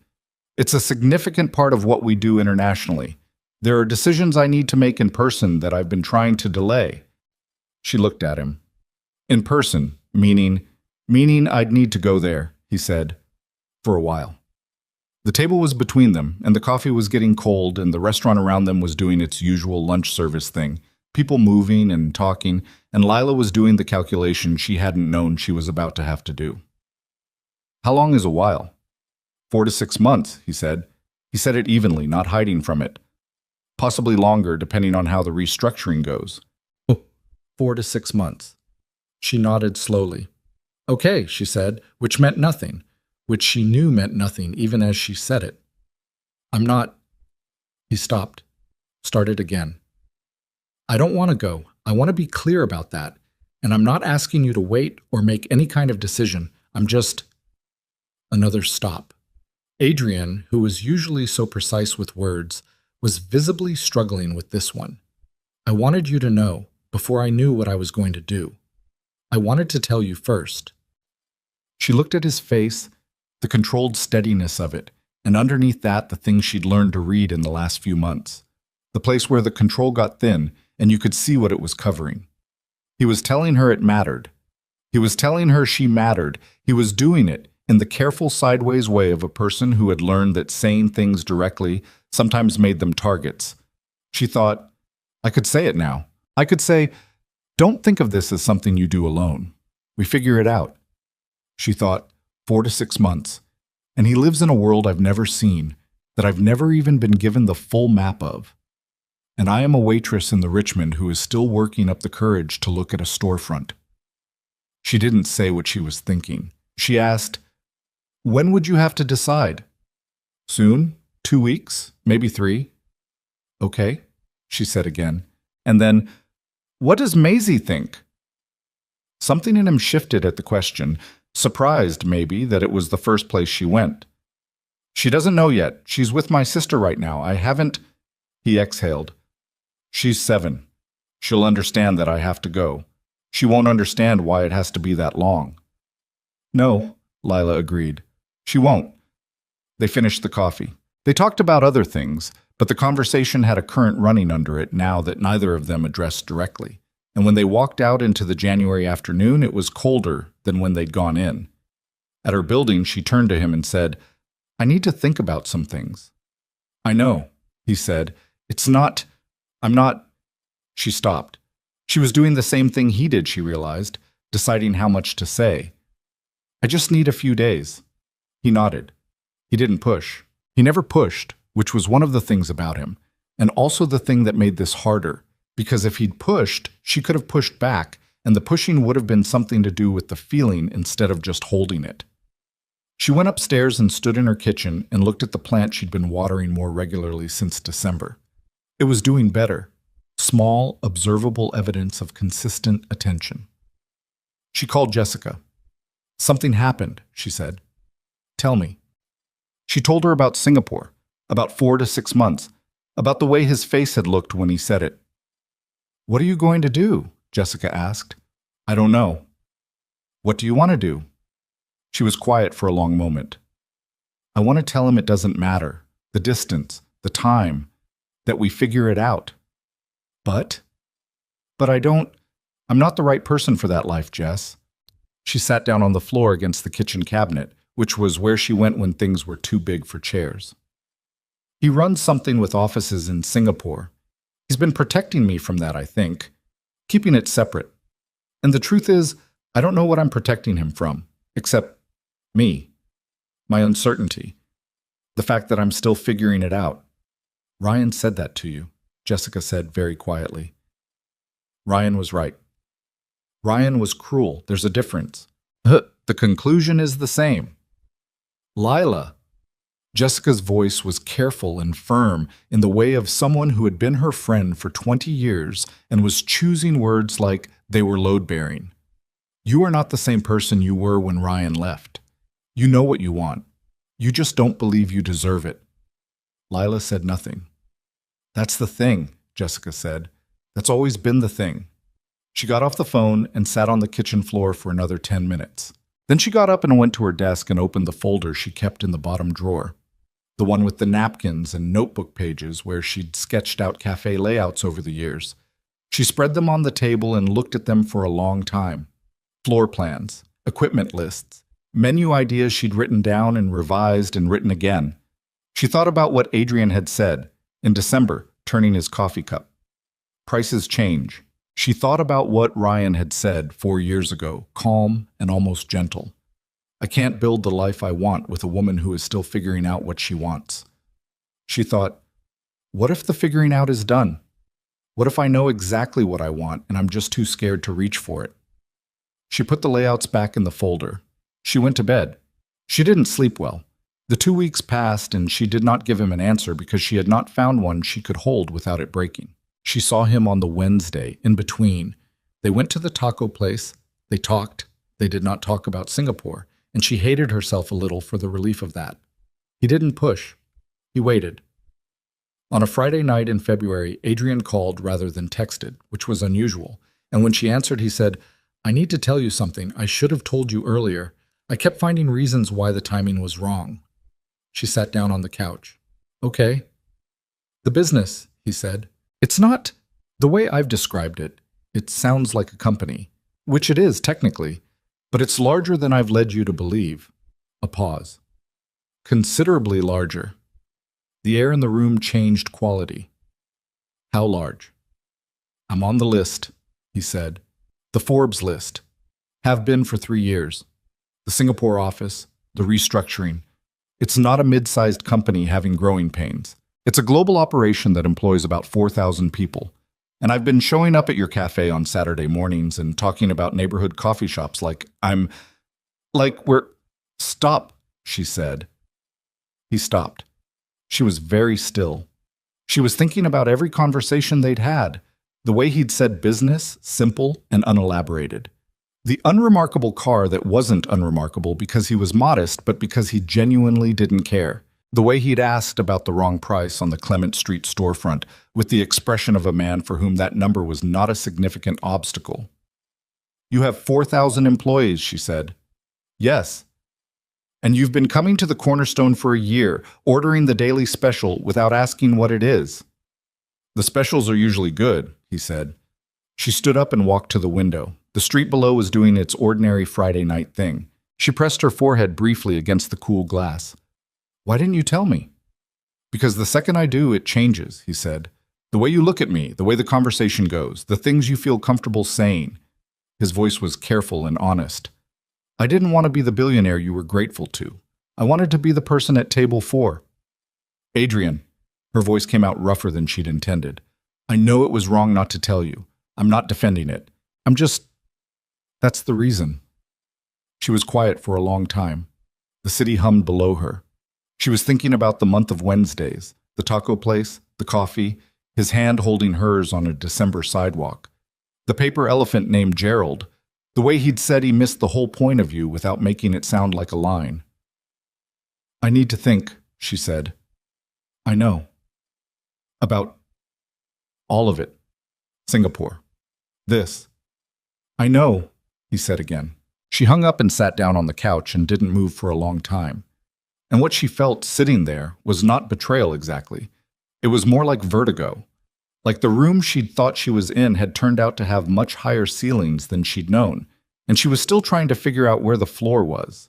"It's a significant part of what we do internationally. There are decisions I need to make in person that I've been trying to delay." She looked at him. "In person, meaning I'd need to go there," he said, "for a while." The table was between them, and the coffee was getting cold, and the restaurant around them was doing its usual lunch service thing, people moving and talking, and Lila was doing the calculation she hadn't known she was about to have to do. "How long is a while?" 4 to 6 months, he said. He said it evenly, not hiding from it. "Possibly longer, depending on how the restructuring goes." "Oh, 4 to 6 months." She nodded slowly. "Okay," she said, which meant nothing, which she knew meant nothing even as she said it. "I'm not—" He stopped, started again. "I don't want to go. I want to be clear about that. And I'm not asking you to wait or make any kind of decision. I'm just—" Another stop. Adrian, who was usually so precise with words, was visibly struggling with this one. "I wanted you to know, before I knew what I was going to do. I wanted to tell you first." She looked at his face, the controlled steadiness of it, and underneath that the thing she'd learned to read in the last few months. The place where the control got thin, and you could see what it was covering. He was telling her it mattered. He was telling her she mattered. He was doing it in the careful sideways way of a person who had learned that saying things directly sometimes made them targets. She thought, I could say it now. I could say, "Don't think of this as something you do alone. We figure it out." She thought, 4 to 6 months. And he lives in a world I've never seen, that I've never even been given the full map of. And I am a waitress in the Richmond who is still working up the courage to look at a storefront. She didn't say what she was thinking. She asked, "When would you have to decide?" "Soon? 2 weeks? Maybe 3? Okay, she said again. And then, what does Maisie think? Something in him shifted at the question, surprised, maybe, that it was the first place she went. She doesn't know yet. She's with my sister right now. I haven't. He exhaled. She's 7. She'll understand that I have to go. She won't understand why it has to be that long. No, Lila agreed. She won't. They finished the coffee. They talked about other things, but the conversation had a current running under it now that neither of them addressed directly. And when they walked out into the January afternoon, it was colder than when they'd gone in. At her building, she turned to him and said, I need to think about some things. I know, he said. I'm not. She stopped. She was doing the same thing he did, she realized, deciding how much to say. I just need a few days. He nodded. He didn't push. He never pushed, which was one of the things about him, and also the thing that made this harder, because if he'd pushed, she could have pushed back, and the pushing would have been something to do with the feeling instead of just holding it. She went upstairs and stood in her kitchen and looked at the plant she'd been watering more regularly since December. It was doing better. Small, observable evidence of consistent attention. She called Jessica. Something happened, she said. Tell me. She told her about Singapore, about 4 to 6 months, about the way his face had looked when he said it. What are you going to do? Jessica asked. I don't know. What do you want to do? She was quiet for a long moment. I want to tell him it doesn't matter, the distance, the time, that we figure it out. But I'm not the right person for that life, Jess. She sat down on the floor against the kitchen cabinet, which was where she went when things were too big for chairs. He runs something with offices in Singapore. He's been protecting me from that, I think, keeping it separate. And the truth is, I don't know what I'm protecting him from, except me, my uncertainty, the fact that I'm still figuring it out. Ryan said that to you, Jessica said very quietly. Ryan was right. Ryan was cruel. There's a difference. The conclusion is the same. Lila. Jessica's voice was careful and firm in the way of someone who had been her friend for 20 years and was choosing words like they were load-bearing. You are not the same person you were when Ryan left. You know what you want. You just don't believe you deserve it. Lila said nothing. That's the thing, Jessica said. That's always been the thing. She got off the phone and sat on the kitchen floor for another 10 minutes. Then she got up and went to her desk and opened the folder she kept in the bottom drawer. The one with the napkins and notebook pages where she'd sketched out cafe layouts over the years. She spread them on the table and looked at them for a long time. Floor plans, equipment lists, menu ideas she'd written down and revised and written again. She thought about what Adrian had said, in December, turning his coffee cup. Prices change. She thought about what Ryan had said 4 years ago, calm and almost gentle. I can't build the life I want with a woman who is still figuring out what she wants. She thought, what if the figuring out is done? What if I know exactly what I want and I'm just too scared to reach for it? She put the layouts back in the folder. She went to bed. She didn't sleep well. The 2 weeks passed and she did not give him an answer because she had not found one she could hold without it breaking. She saw him on the Wednesday, in between. They went to the taco place. They talked. They did not talk about Singapore, and she hated herself a little for the relief of that. He didn't push. He waited. On a Friday night in February, Adrian called rather than texted, which was unusual, and when she answered, he said, I need to tell you something. I should have told you earlier. I kept finding reasons why the timing was wrong. She sat down on the couch. Okay. The business, he said. It's not the way I've described it. It sounds like a company, which it is technically, but it's larger than I've led you to believe. A pause. Considerably larger. The air in the room changed quality. How large? I'm on the list, he said. The Forbes list. Have been for 3 years. The Singapore office, the restructuring. It's not a mid-sized company having growing pains. It's a global operation that employs about 4,000 people. And I've been showing up at your cafe on Saturday mornings and talking about neighborhood coffee shops Stop, she said. He stopped. She was very still. She was thinking about every conversation they'd had, the way he'd said business, simple and unelaborated. The unremarkable car that wasn't unremarkable because he was modest, but because he genuinely didn't care. The way he'd asked about the wrong price on the Clement Street storefront, with the expression of a man for whom that number was not a significant obstacle. "You have 4,000 employees," she said. "Yes." "And you've been coming to the Cornerstone for a year, ordering the daily special without asking what it is." "The specials are usually good," he said. She stood up and walked to the window. The street below was doing its ordinary Friday night thing. She pressed her forehead briefly against the cool glass. "Why didn't you tell me?" "Because the second I do, it changes," he said. "The way you look at me, the way the conversation goes, the things you feel comfortable saying." His voice was careful and honest. "I didn't want to be the billionaire you were grateful to. I wanted to be the person at table 4. "Adrian," her voice came out rougher than she'd intended. "I know it was wrong not to tell you. I'm not defending it. That's the reason." She was quiet for a long time. The city hummed below her. She was thinking about the month of Wednesdays, the taco place, the coffee, his hand holding hers on a December sidewalk, the paper elephant named Gerald, the way he'd said he missed the whole point of you without making it sound like a line. "I need to think," she said. "I know. About all of it. Singapore. This." "I know," he said again. She hung up and sat down on the couch and didn't move for a long time. And what she felt sitting there was not betrayal exactly. It was more like vertigo. Like the room she'd thought she was in had turned out to have much higher ceilings than she'd known, and she was still trying to figure out where the floor was.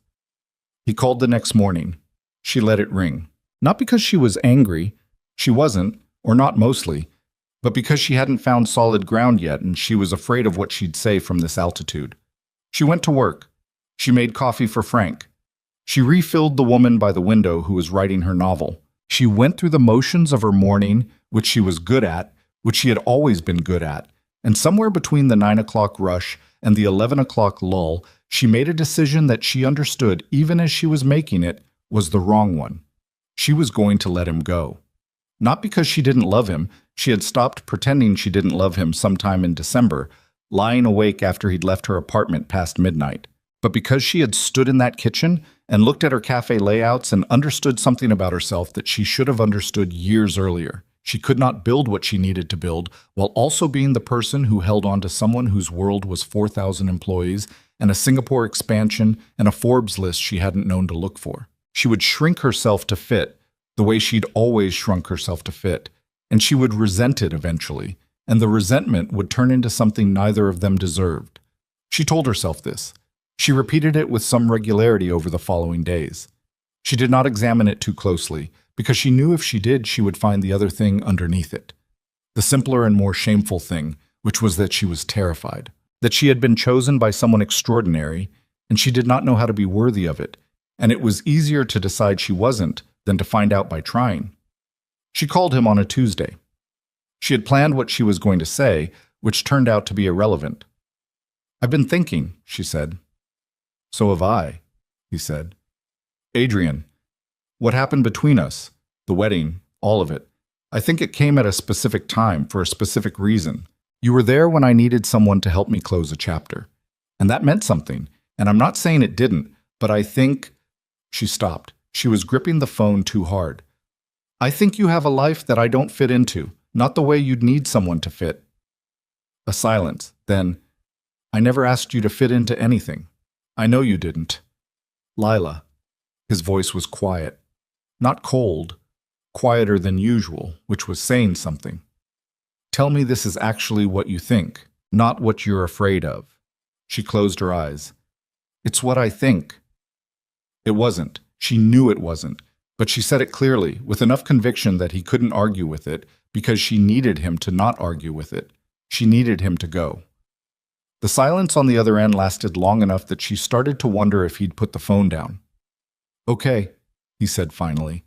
He called the next morning. She let it ring. Not because she was angry. She wasn't, or not mostly, but because she hadn't found solid ground yet and she was afraid of what she'd say from this altitude. She went to work. She made coffee for Frank. She refilled the woman by the window who was writing her novel. She went through the motions of her morning, which she was good at, which she had always been good at, and somewhere between the 9 o'clock rush and the 11 o'clock lull, she made a decision that she understood, even as she was making it, was the wrong one. She was going to let him go. Not because she didn't love him. She had stopped pretending she didn't love him sometime in December, lying awake after he'd left her apartment past midnight. But because she had stood in that kitchen and looked at her cafe layouts and understood something about herself that she should have understood years earlier. She could not build what she needed to build while also being the person who held on to someone whose world was 4,000 employees and a Singapore expansion and a Forbes list she hadn't known to look for. She would shrink herself to fit, the way she'd always shrunk herself to fit, and she would resent it eventually, and the resentment would turn into something neither of them deserved. She told herself this. She repeated it with some regularity over the following days. She did not examine it too closely, because she knew if she did, she would find the other thing underneath it. The simpler and more shameful thing, which was that she was terrified, that she had been chosen by someone extraordinary, and she did not know how to be worthy of it, and it was easier to decide she wasn't than to find out by trying. She called him on a Tuesday. She had planned what she was going to say, which turned out to be irrelevant. "I've been thinking," she said. "So have I," he said. "Adrian, what happened between us, the wedding, all of it, I think it came at a specific time for a specific reason. You were there when I needed someone to help me close a chapter. And that meant something, and I'm not saying it didn't, but I think—" She stopped. She was gripping the phone too hard. "I think you have a life that I don't fit into, not the way you'd need someone to fit." A silence. Then, "I never asked you to fit into anything. I know you didn't. Lila." His voice was quiet. Not cold, quieter than usual, which was saying something. "Tell me this is actually what you think, not what you're afraid of." She closed her eyes. "It's what I think." It wasn't. She knew it wasn't. But she said it clearly, with enough conviction that he couldn't argue with it, because she needed him to not argue with it. She needed him to go. The silence on the other end lasted long enough that she started to wonder if he'd put the phone down. "Okay," he said finally.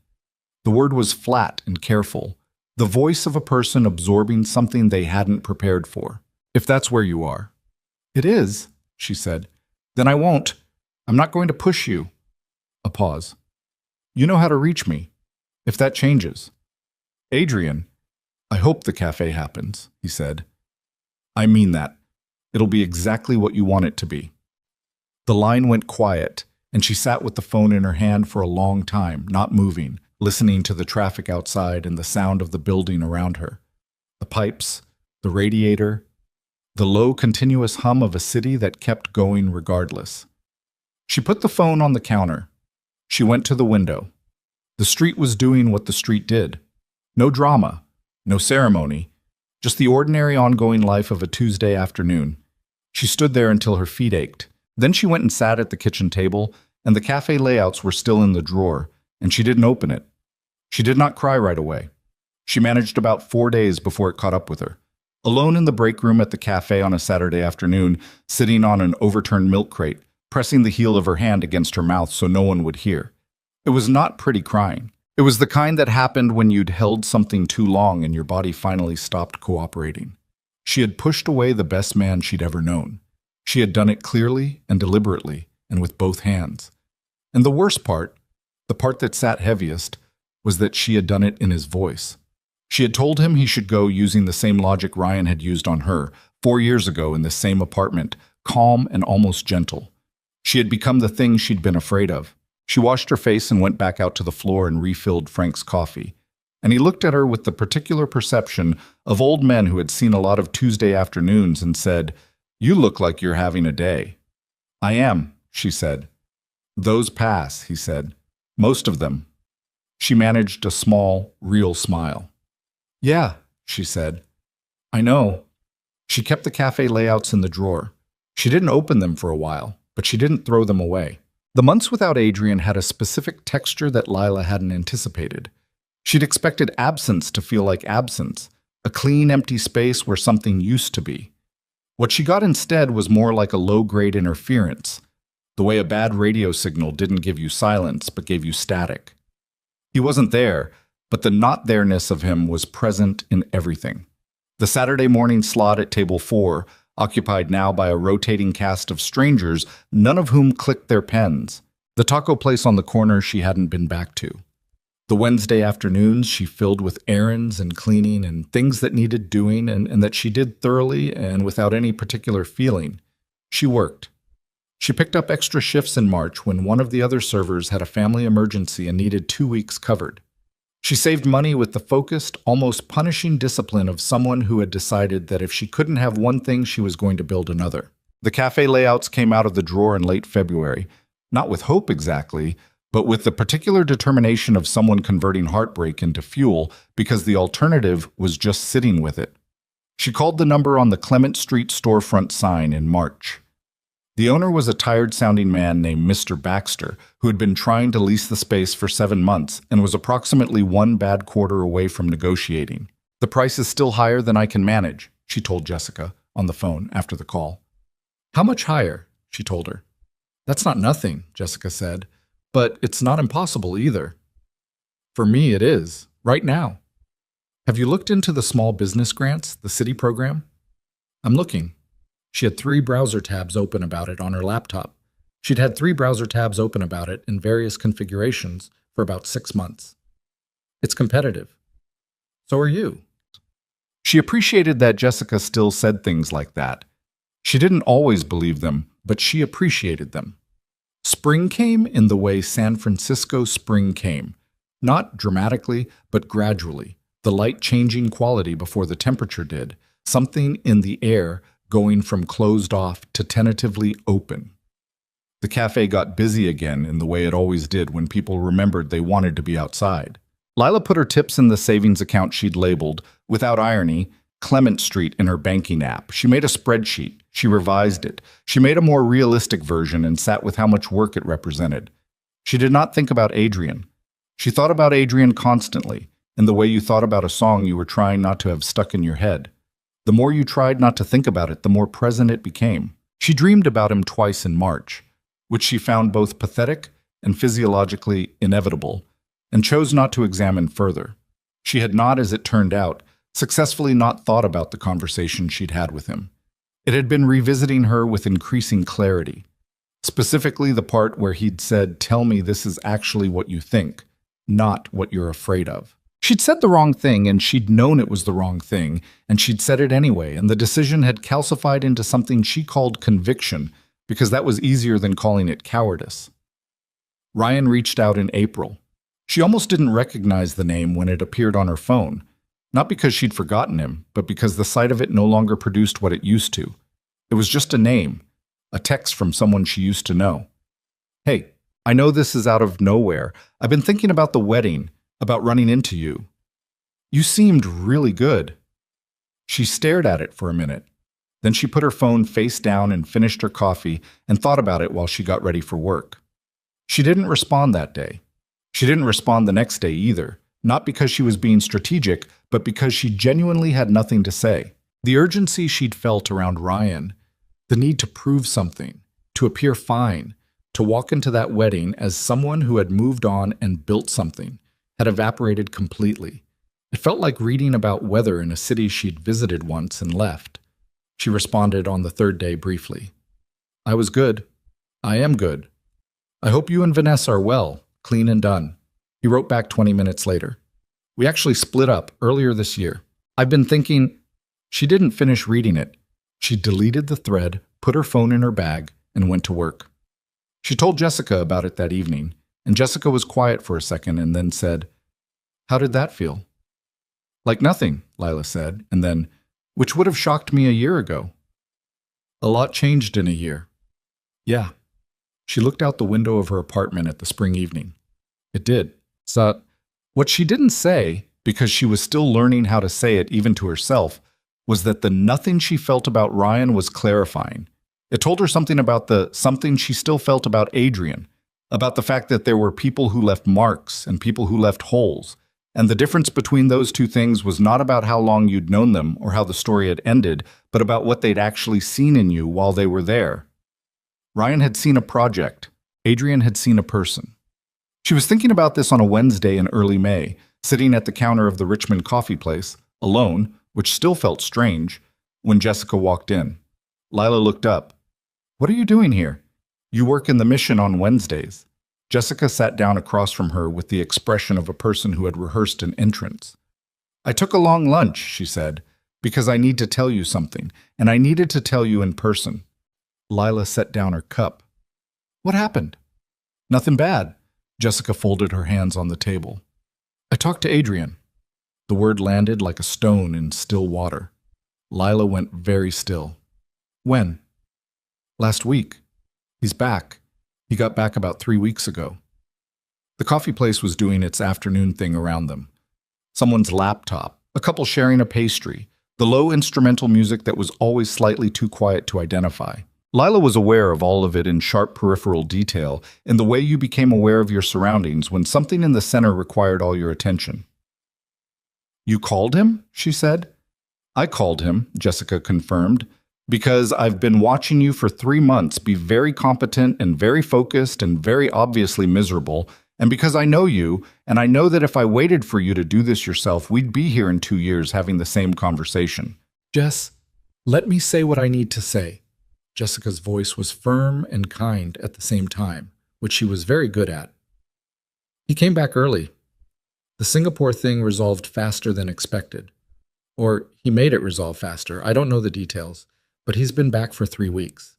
The word was flat and careful, the voice of a person absorbing something they hadn't prepared for. "If that's where you are." "It is," she said. "Then I won't. I'm not going to push you." A pause. "You know how to reach me, if that changes." "Adrian." I hope the cafe happens, he said. I mean that. It'll be exactly what you want it to be. The line went quiet, and she sat with the phone in her hand for a long time, not moving, listening to the traffic outside and the sound of the building around her. The pipes, the radiator, the low, continuous hum of a city that kept going regardless. She put the phone on the counter. She went to the window. The street was doing what the street did. No drama, no ceremony, just the ordinary ongoing life of a Tuesday afternoon. She stood there until her feet ached. Then she went and sat at the kitchen table, and the cafe layouts were still in the drawer, and she didn't open it. She did not cry right away. She managed about 4 days before it caught up with her. Alone in the break room at the cafe on a Saturday afternoon, sitting on an overturned milk crate, pressing the heel of her hand against her mouth so no one would hear. It was not pretty crying. It was the kind that happened when you'd held something too long and your body finally stopped cooperating. She had pushed away the best man she'd ever known. She had done it clearly and deliberately and with both hands. And the worst part, the part that sat heaviest, was that she had done it in his voice. She had told him he should go using the same logic Ryan had used on her 4 years ago in the same apartment, calm and almost gentle. She had become the thing she'd been afraid of. She washed her face and went back out to the floor and refilled Frank's coffee. And he looked at her with the particular perception of old men who had seen a lot of Tuesday afternoons and said, "You look like you're having a day." "I am," she said. "Those pass," he said. "Most of them." She managed a small, real smile. "Yeah," she said. "I know." She kept the cafe layouts in the drawer. She didn't open them for a while, but she didn't throw them away. The months without Adrian had a specific texture that Lila hadn't anticipated. She'd expected absence to feel like absence, a clean, empty space where something used to be. What she got instead was more like a low-grade interference, the way a bad radio signal didn't give you silence but gave you static. He wasn't there, but the not-there-ness of him was present in everything. The Saturday morning slot at table 4, occupied now by a rotating cast of strangers, none of whom clicked their pens. The taco place on the corner she hadn't been back to. The Wednesday afternoons she filled with errands and cleaning and things that needed doing and that she did thoroughly and without any particular feeling. She worked. She picked up extra shifts in March when one of the other servers had a family emergency and needed 2 weeks covered. She saved money with the focused, almost punishing discipline of someone who had decided that if she couldn't have one thing, she was going to build another. The cafe layouts came out of the drawer in late February, not with hope exactly, but with the particular determination of someone converting heartbreak into fuel because the alternative was just sitting with it. She called the number on the Clement Street storefront sign in March. The owner was a tired-sounding man named Mr. Baxter, who had been trying to lease the space for 7 months and was approximately 1 bad quarter away from negotiating. "The price is still higher than I can manage," she told Jessica on the phone after the call. "How much higher?" she told her. "That's not nothing," Jessica said, "but it's not impossible either. For me, it is, right now. Have you looked into the small business grants, the city program?" "I'm looking." She had 3 browser tabs open about it on her laptop. She'd had 3 browser tabs open about it in various configurations for about 6 months. "It's competitive. So are you." She appreciated that Jessica still said things like that. She didn't always believe them, but she appreciated them. Spring came in the way San Francisco spring came. Not dramatically, but gradually. The light changing quality before the temperature did. Something in the air going from closed off to tentatively open. The cafe got busy again in the way it always did when people remembered they wanted to be outside. Lila put her tips in the savings account she'd labeled, without irony, Clement Street in her banking app. She made a spreadsheet. She revised it. She made a more realistic version and sat with how much work it represented. She did not think about Adrian. She thought about Adrian constantly, in the way you thought about a song you were trying not to have stuck in your head. The more you tried not to think about it, the more present it became. She dreamed about him twice in March, which she found both pathetic and physiologically inevitable, and chose not to examine further. She had not, as it turned out, successfully not thought about the conversation she'd had with him. It had been revisiting her with increasing clarity, specifically the part where he'd said, "Tell me this is actually what you think, not what you're afraid of." She'd said the wrong thing, and she'd known it was the wrong thing, and she'd said it anyway, and the decision had calcified into something she called conviction, because that was easier than calling it cowardice. Ryan reached out in April. She almost didn't recognize the name when it appeared on her phone, not because she'd forgotten him, but because the sight of it no longer produced what it used to. It was just a name, a text from someone she used to know. "Hey, I know this is out of nowhere. I've been thinking about the wedding, about running into you. You seemed really good." She stared at it for a minute. Then she put her phone face down and finished her coffee and thought about it while she got ready for work. She didn't respond that day. She didn't respond the next day either, not because she was being strategic, but because she genuinely had nothing to say. The urgency she'd felt around Ryan, the need to prove something, to appear fine, to walk into that wedding as someone who had moved on and built something, had evaporated completely. It felt like reading about weather in a city she'd visited once and left. She responded on the third day briefly. "I was good. I am good. I hope you and Vanessa are well, clean and done." He wrote back 20 minutes later. "We actually split up earlier this year. I've been thinking—" She didn't finish reading it. She deleted the thread, put her phone in her bag, and went to work. She told Jessica about it that evening, and Jessica was quiet for a second and then said, "How did that feel?" "Like nothing," Lila said, and then, "Which would have shocked me a year ago." "A lot changed in a year." "Yeah." She looked out the window of her apartment at the spring evening. It did. So, what she didn't say, because she was still learning how to say it even to herself, was that the nothing she felt about Ryan was clarifying. It told her something about the something she still felt about Adrian, about the fact that there were people who left marks and people who left holes, and the difference between those two things was not about how long you'd known them or how the story had ended, but about what they'd actually seen in you while they were there. Ryan had seen a project. Adrian had seen a person. She was thinking about this on a Wednesday in early May, sitting at the counter of the Richmond coffee place, alone, which still felt strange, when Jessica walked in. Lila looked up. "What are you doing here?" "You work in the Mission on Wednesdays." Jessica sat down across from her with the expression of a person who had rehearsed an entrance. "I took a long lunch," she said, "because I need to tell you something, and I needed to tell you in person." Lila set down her cup. "What happened?" "Nothing bad." Jessica folded her hands on the table. "I talked to Adrian." The word landed like a stone in still water. Lila went very still. "When?" "Last week. He's back. He got back about 3 weeks ago." The coffee place was doing its afternoon thing around them. Someone's laptop, a couple sharing a pastry, the low instrumental music that was always slightly too quiet to identify. Lila was aware of all of it in sharp peripheral detail, in the way you became aware of your surroundings when something in the center required all your attention. "You called him?" she said. "I called him," Jessica confirmed, "because I've been watching you for 3 months be very competent and very focused and very obviously miserable, and because I know you, and I know that if I waited for you to do this yourself, we'd be here in 2 years having the same conversation." "Jess, let me say what I need to say." Jessica's voice was firm and kind at the same time, which she was very good at. "He came back early. The Singapore thing resolved faster than expected. Or he made it resolve faster. I don't know the details, but he's been back for 3 weeks.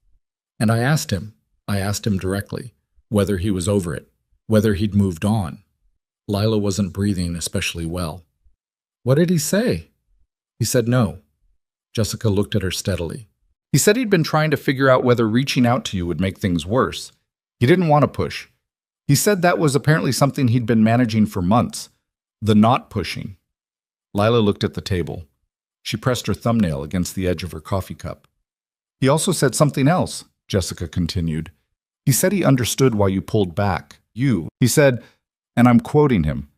And I asked him directly, whether he was over it, whether he'd moved on." Lila wasn't breathing especially well. "What did he say?" "He said no." Jessica looked at her steadily. "He said he'd been trying to figure out whether reaching out to you would make things worse. He didn't want to push. He said that was apparently something he'd been managing for months. The not pushing." Lila looked at the table. She pressed her thumbnail against the edge of her coffee cup. "He also said something else," Jessica continued. "He said he understood why you pulled back. He said, and I'm quoting him,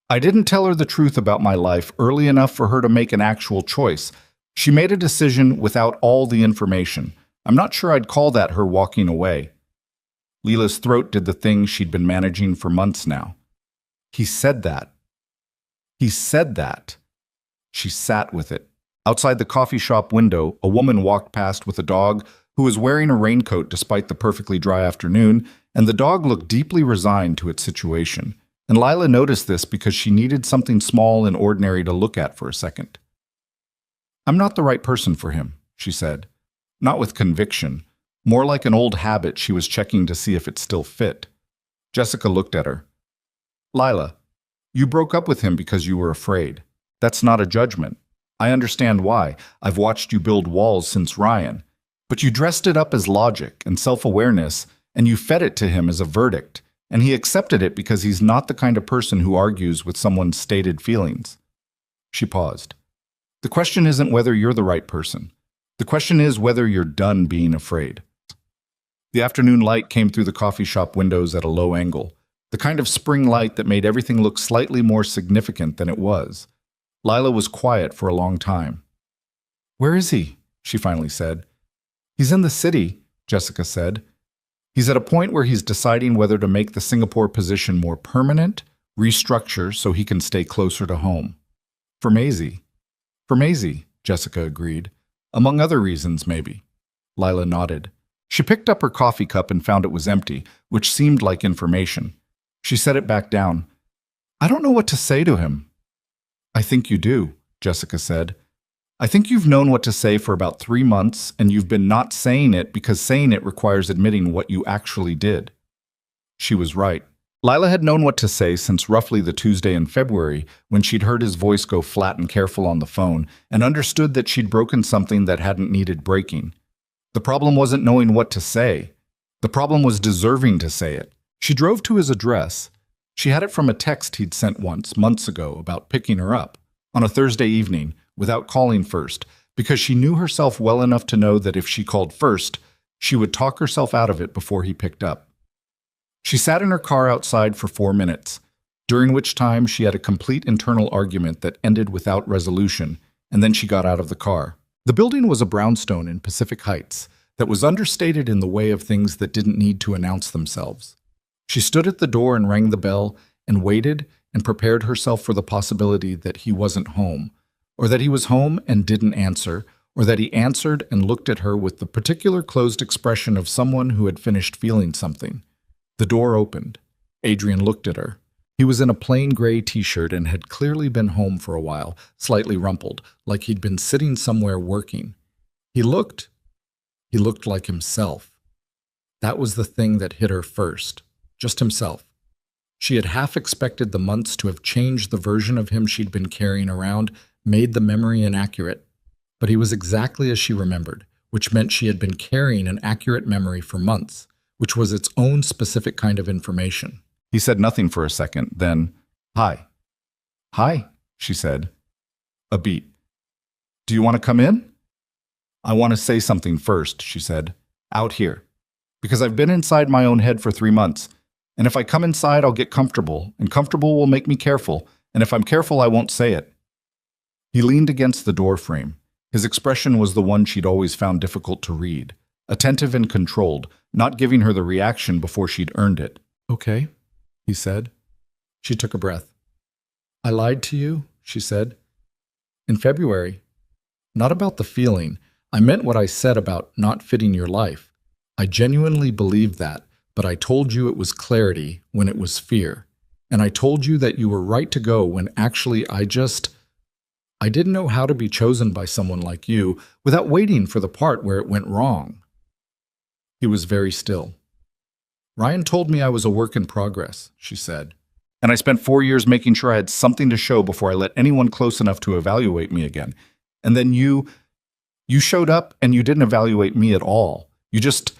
'I didn't tell her the truth about my life early enough for her to make an actual choice. She made a decision without all the information. I'm not sure I'd call that her walking away.'" Lila's throat did the thing she'd been managing for months now. "He said that. He said that." She sat with it. Outside the coffee shop window, a woman walked past with a dog who was wearing a raincoat despite the perfectly dry afternoon, and the dog looked deeply resigned to its situation. And Lila noticed this because she needed something small and ordinary to look at for a second. "I'm not the right person for him," she said. Not with conviction, more like an old habit she was checking to see if it still fit. Jessica looked at her. "Lila, you broke up with him because you were afraid. That's not a judgment. I understand why. I've watched you build walls since Ryan. But you dressed it up as logic and self-awareness, and you fed it to him as a verdict, and he accepted it because he's not the kind of person who argues with someone's stated feelings." She paused. "The question isn't whether you're the right person. The question is whether you're done being afraid." The afternoon light came through the coffee shop windows at a low angle, the kind of spring light that made everything look slightly more significant than it was. Lila was quiet for a long time. "Where is he?" she finally said. "He's in the city," Jessica said. "He's at a point where he's deciding whether to make the Singapore position more permanent, restructure so he can stay closer to home. For Maisie." "For Maisie," Jessica agreed. "Among other reasons, maybe." Lila nodded. She picked up her coffee cup and found it was empty, which seemed like information. She set it back down. "I don't know what to say to him." "I think you do," Jessica said. "I think you've known what to say for about 3 months, and you've been not saying it because saying it requires admitting what you actually did." She was right. Lila had known what to say since roughly the Tuesday in February when she'd heard his voice go flat and careful on the phone and understood that she'd broken something that hadn't needed breaking. The problem wasn't knowing what to say. The problem was deserving to say it. She drove to his address. She had it from a text he'd sent once, months ago, about picking her up, on a Thursday evening, without calling first, because she knew herself well enough to know that if she called first, she would talk herself out of it before he picked up. She sat in her car outside for 4 minutes, during which time she had a complete internal argument that ended without resolution, and then she got out of the car. The building was a brownstone in Pacific Heights that was understated in the way of things that didn't need to announce themselves. She stood at the door and rang the bell and waited and prepared herself for the possibility that he wasn't home, or that he was home and didn't answer, or that he answered and looked at her with the particular closed expression of someone who had finished feeling something. The door opened. Adrian looked at her. He was in a plain gray t-shirt and had clearly been home for a while, slightly rumpled, like he'd been sitting somewhere working. He looked like himself. That was the thing that hit her first. Just himself. She had half expected the months to have changed the version of him she'd been carrying around, made the memory inaccurate. But he was exactly as she remembered, which meant she had been carrying an accurate memory for months, which was its own specific kind of information. He said nothing for a second, then, "Hi." "Hi," she said. A beat. "Do you want to come in?" "I want to say something first," she said. "Out here. Because I've been inside my own head for 3 months. And if I come inside, I'll get comfortable, and comfortable will make me careful, and if I'm careful, I won't say it." He leaned against the door frame. His expression was the one she'd always found difficult to read, attentive and controlled, not giving her the reaction before she'd earned it. "Okay," he said. She took a breath. "I lied to you," she said. "In February. Not about the feeling. I meant what I said about not fitting your life. I genuinely believed that. But I told you it was clarity when it was fear. And I told you that you were right to go when actually I didn't know how to be chosen by someone like you without waiting for the part where it went wrong." He was very still. "Ryan told me I was a work in progress," she said. "And I spent 4 years making sure I had something to show before I let anyone close enough to evaluate me again. And then you showed up and you didn't evaluate me at all. You just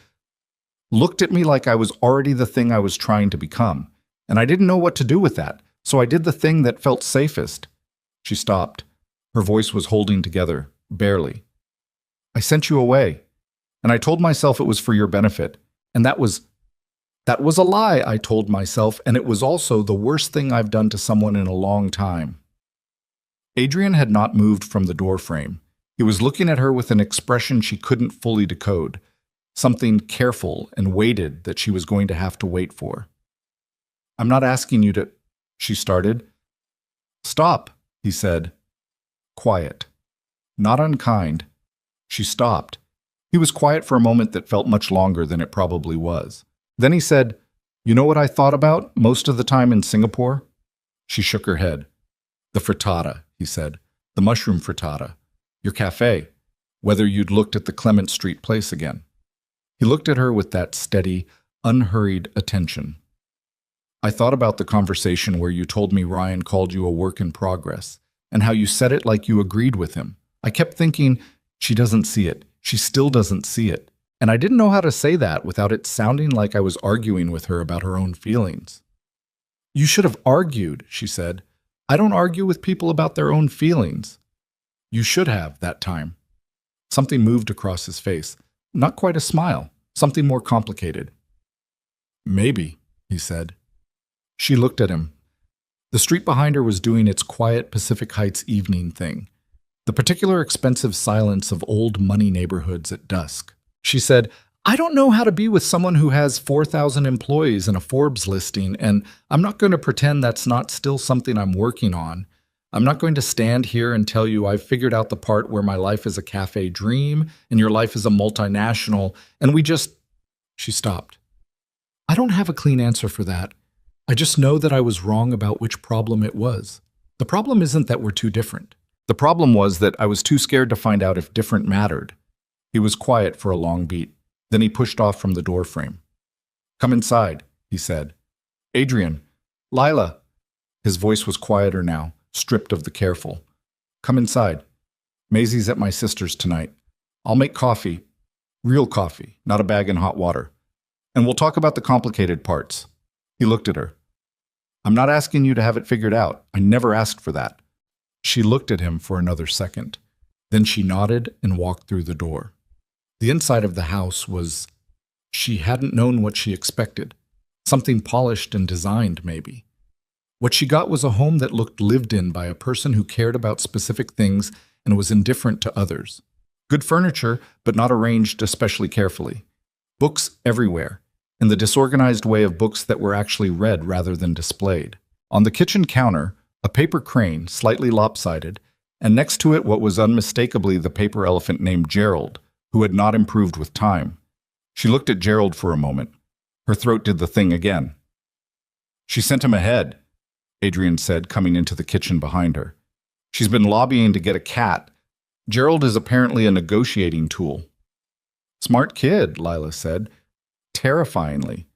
looked at me like I was already the thing I was trying to become. And I didn't know what to do with that, so I did the thing that felt safest." She stopped. Her voice was holding together, barely. "I sent you away, and I told myself it was for your benefit. And that was a lie, I told myself, and it was also the worst thing I've done to someone in a long time." Adrian had not moved from the doorframe. He was looking at her with an expression she couldn't fully decode. Something careful and weighted that she was going to have to wait for. "I'm not asking you to," she started. "Stop," he said. Quiet. Not unkind. She stopped. He was quiet for a moment that felt much longer than it probably was. Then he said, You know what I thought about most of the time in Singapore? She shook her head. The frittata, he said. The mushroom frittata. Your cafe. Whether you'd looked at the Clement Street place again. He looked at her with that steady, unhurried attention. I thought about the conversation where you told me Ryan called you a work in progress, and how you said it like you agreed with him. I kept thinking, she doesn't see it. She still doesn't see it. And I didn't know how to say that without it sounding like I was arguing with her about her own feelings. You should have argued, she said. I don't argue with people about their own feelings. You should have, that time. Something moved across his face. Not quite a smile. Something more complicated. Maybe, he said. She looked at him. The street behind her was doing its quiet Pacific Heights evening thing. The particular expensive silence of old money neighborhoods at dusk. She said, I don't know how to be with someone who has 4,000 employees and a Forbes listing, and I'm not going to pretend that's not still something I'm working on. I'm not going to stand here and tell you I've figured out the part where my life is a cafe dream and your life is a multinational, and we just... She stopped. I don't have a clean answer for that. I just know that I was wrong about which problem it was. The problem isn't that we're too different. The problem was that I was too scared to find out if different mattered. He was quiet for a long beat. Then he pushed off from the doorframe. Come inside, he said. Adrian, Lila. His voice was quieter now, stripped of the careful. Come inside. Maisie's at my sister's tonight. I'll make coffee. Real coffee, not a bag in hot water. And we'll talk about the complicated parts. He looked at her. I'm not asking you to have it figured out. I never asked for that. She looked at him for another second. Then she nodded and walked through the door. The inside of the house was... She hadn't known what she expected. Something polished and designed, maybe. What she got was a home that looked lived in by a person who cared about specific things and was indifferent to others. Good furniture, but not arranged especially carefully. Books everywhere, and the disorganized way of books that were actually read rather than displayed. On the kitchen counter, a paper crane, slightly lopsided, and next to it what was unmistakably the paper elephant named Gerald, who had not improved with time. She looked at Gerald for a moment. Her throat did the thing again. She sent him ahead, Adrian said, coming into the kitchen behind her. She's been lobbying to get a cat. Gerald is apparently a negotiating tool. Smart kid, Lila said, terrifyingly.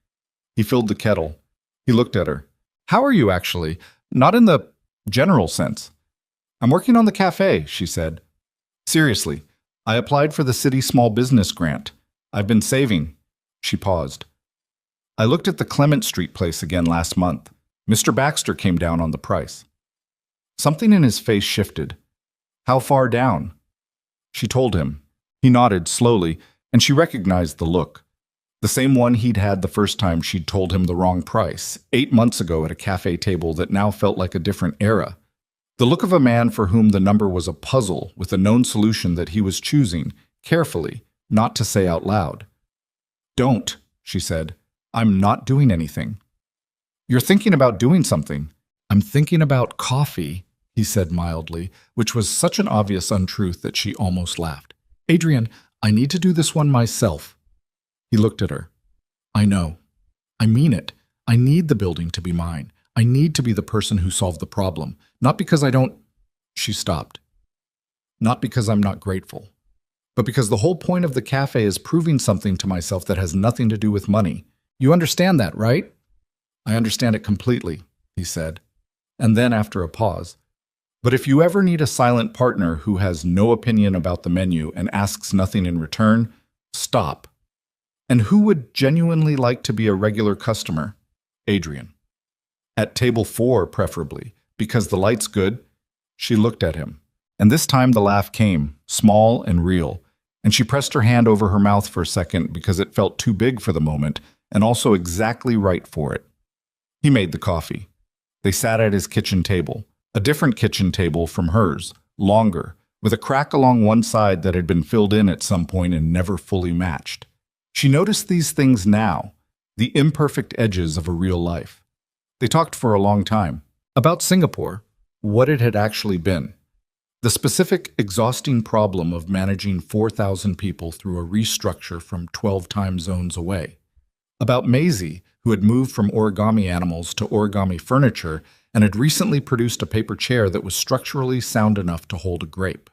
He filled the kettle. He looked at her. How are you, actually? Not in the general sense. I'm working on the cafe, she said. Seriously, I applied for the city small business grant. I've been saving. She paused. I looked at the Clement Street place again last month. Mr. Baxter came down on the price. Something in his face shifted. How far down? She told him. He nodded slowly, and she recognized the look. The same one he'd had the first time she'd told him the wrong price, 8 months ago at a cafe table that now felt like a different era. The look of a man for whom the number was a puzzle with a known solution that he was choosing, carefully, not to say out loud. Don't, she said. I'm not doing anything. You're thinking about doing something. I'm thinking about coffee, he said mildly, which was such an obvious untruth that she almost laughed. Adrian, I need to do this one myself. He looked at her. I know. I mean it. I need the building to be mine. I need to be the person who solved the problem. Not because I don't... She stopped. Not because I'm not grateful, but because the whole point of the cafe is proving something to myself that has nothing to do with money. You understand that, right? I understand it completely, he said. And then, after a pause, but if you ever need a silent partner who has no opinion about the menu and asks nothing in return, stop. And who would genuinely like to be a regular customer? Adrian. At table 4, preferably, because the light's good. She looked at him. And this time the laugh came, small and real, and she pressed her hand over her mouth for a second because it felt too big for the moment and also exactly right for it. He made the coffee. They sat at his kitchen table, a different kitchen table from hers, longer, with a crack along one side that had been filled in at some point and never fully matched. She noticed these things now, the imperfect edges of a real life. They talked for a long time, about Singapore, what it had actually been, the specific, exhausting problem of managing 4,000 people through a restructure from 12 time zones away. About Maisie, who had moved from origami animals to origami furniture and had recently produced a paper chair that was structurally sound enough to hold a grape.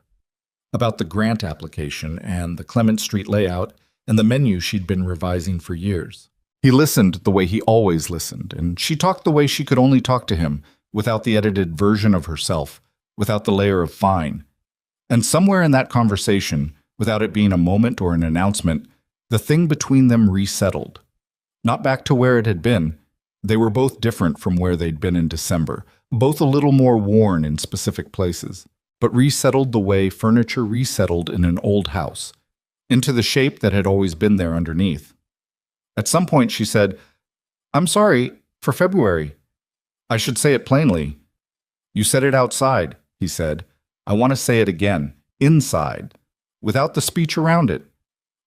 About the grant application and the Clement Street layout and the menu she'd been revising for years. He listened the way he always listened, and she talked the way she could only talk to him, without the edited version of herself, without the layer of fine. And somewhere in that conversation, without it being a moment or an announcement, the thing between them resettled. Not back to where it had been. They were both different from where they'd been in December, both a little more worn in specific places, but resettled the way furniture resettled in an old house, into the shape that had always been there underneath. At some point she said, "I'm sorry, for February. I should say it plainly." "You said it outside," he said. "I want to say it again, inside, without the speech around it."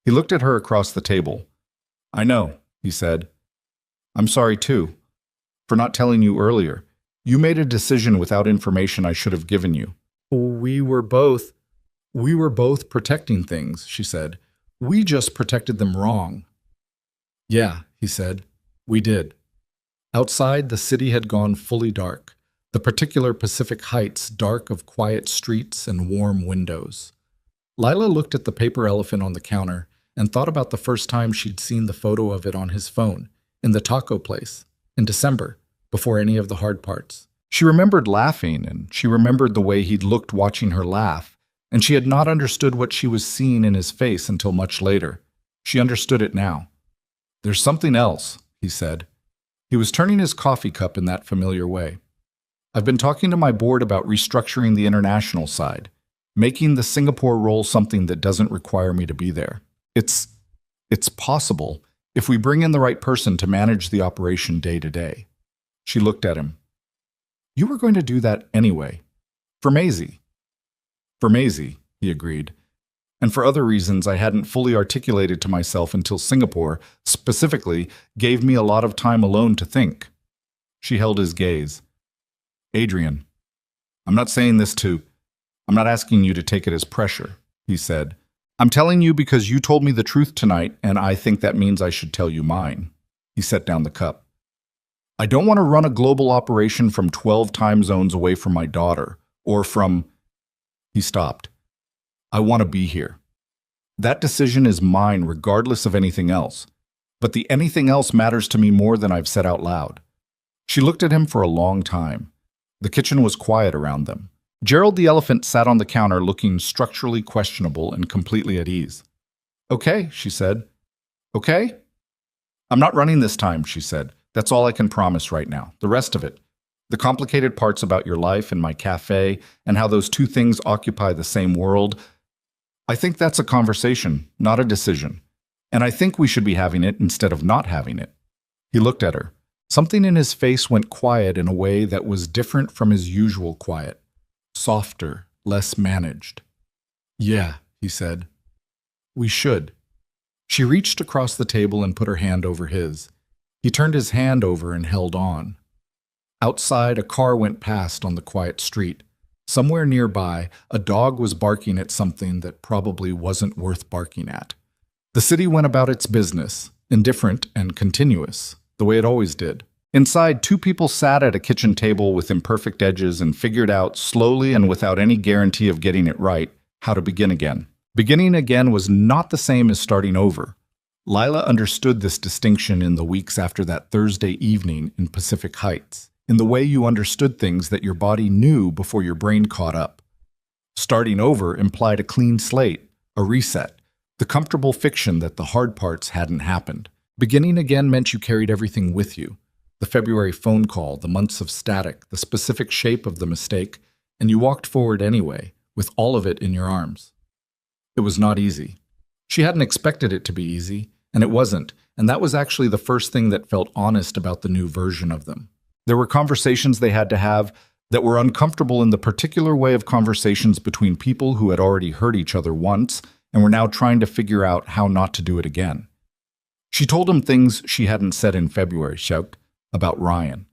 He looked at her across the table. "I know," he said. "I'm sorry too, for not telling you earlier. You made a decision without information I should have given you." We were both protecting things," she said. "We just protected them wrong." "Yeah," he said, "we did." Outside, the city had gone fully dark, the particular Pacific Heights dark of quiet streets and warm windows. Lila looked at the paper elephant on the counter and thought about the first time she'd seen the photo of it on his phone, in the taco place, in December, before any of the hard parts. She remembered laughing, and she remembered the way he'd looked watching her laugh, and she had not understood what she was seeing in his face until much later. She understood it now. "There's something else," he said. He was turning his coffee cup in that familiar way. "I've been talking to my board about restructuring the international side, making the Singapore role something that doesn't require me to be there. It's possible if we bring in the right person to manage the operation day to day." She looked at him. "You were going to do that anyway. For Maisie." "For Maisie," he agreed. "And for other reasons I hadn't fully articulated to myself until Singapore, specifically, gave me a lot of time alone to think." She held his gaze. "Adrian, I'm not asking you to take it as pressure," he said. "I'm telling you because you told me the truth tonight, and I think that means I should tell you mine." He set down the cup. "I don't want to run a global operation from 12 time zones away from my daughter, or from—" He stopped. "I want to be here. That decision is mine regardless of anything else. But the anything else matters to me more than I've said out loud." She looked at him for a long time. The kitchen was quiet around them. Gerald the elephant sat on the counter looking structurally questionable and completely at ease. "Okay," she said. "Okay?" "I'm not running this time," she said. "That's all I can promise right now. The rest of it, the complicated parts about your life and my cafe and how those two things occupy the same world, I think that's a conversation, not a decision. And I think we should be having it instead of not having it." He looked at her. Something in his face went quiet in a way that was different from his usual quiet. Softer, less managed. "Yeah," he said. "We should." She reached across the table and put her hand over his. He turned his hand over and held on. Outside, a car went past on the quiet street. Somewhere nearby, a dog was barking at something that probably wasn't worth barking at. The city went about its business, indifferent and continuous, the way it always did. Inside, two people sat at a kitchen table with imperfect edges and figured out, slowly and without any guarantee of getting it right, how to begin again. Beginning again was not the same as starting over. Lila understood this distinction in the weeks after that Thursday evening in Pacific Heights, in the way you understood things that your body knew before your brain caught up. Starting over implied a clean slate, a reset, the comfortable fiction that the hard parts hadn't happened. Beginning again meant you carried everything with you. The February phone call, the months of static, the specific shape of the mistake, and you walked forward anyway, with all of it in your arms. It was not easy. She hadn't expected it to be easy, and it wasn't, and that was actually the first thing that felt honest about the new version of them. There were conversations they had to have that were uncomfortable in the particular way of conversations between people who had already hurt each other once and were now trying to figure out how not to do it again. She told him things she hadn't said in February, about Ryan,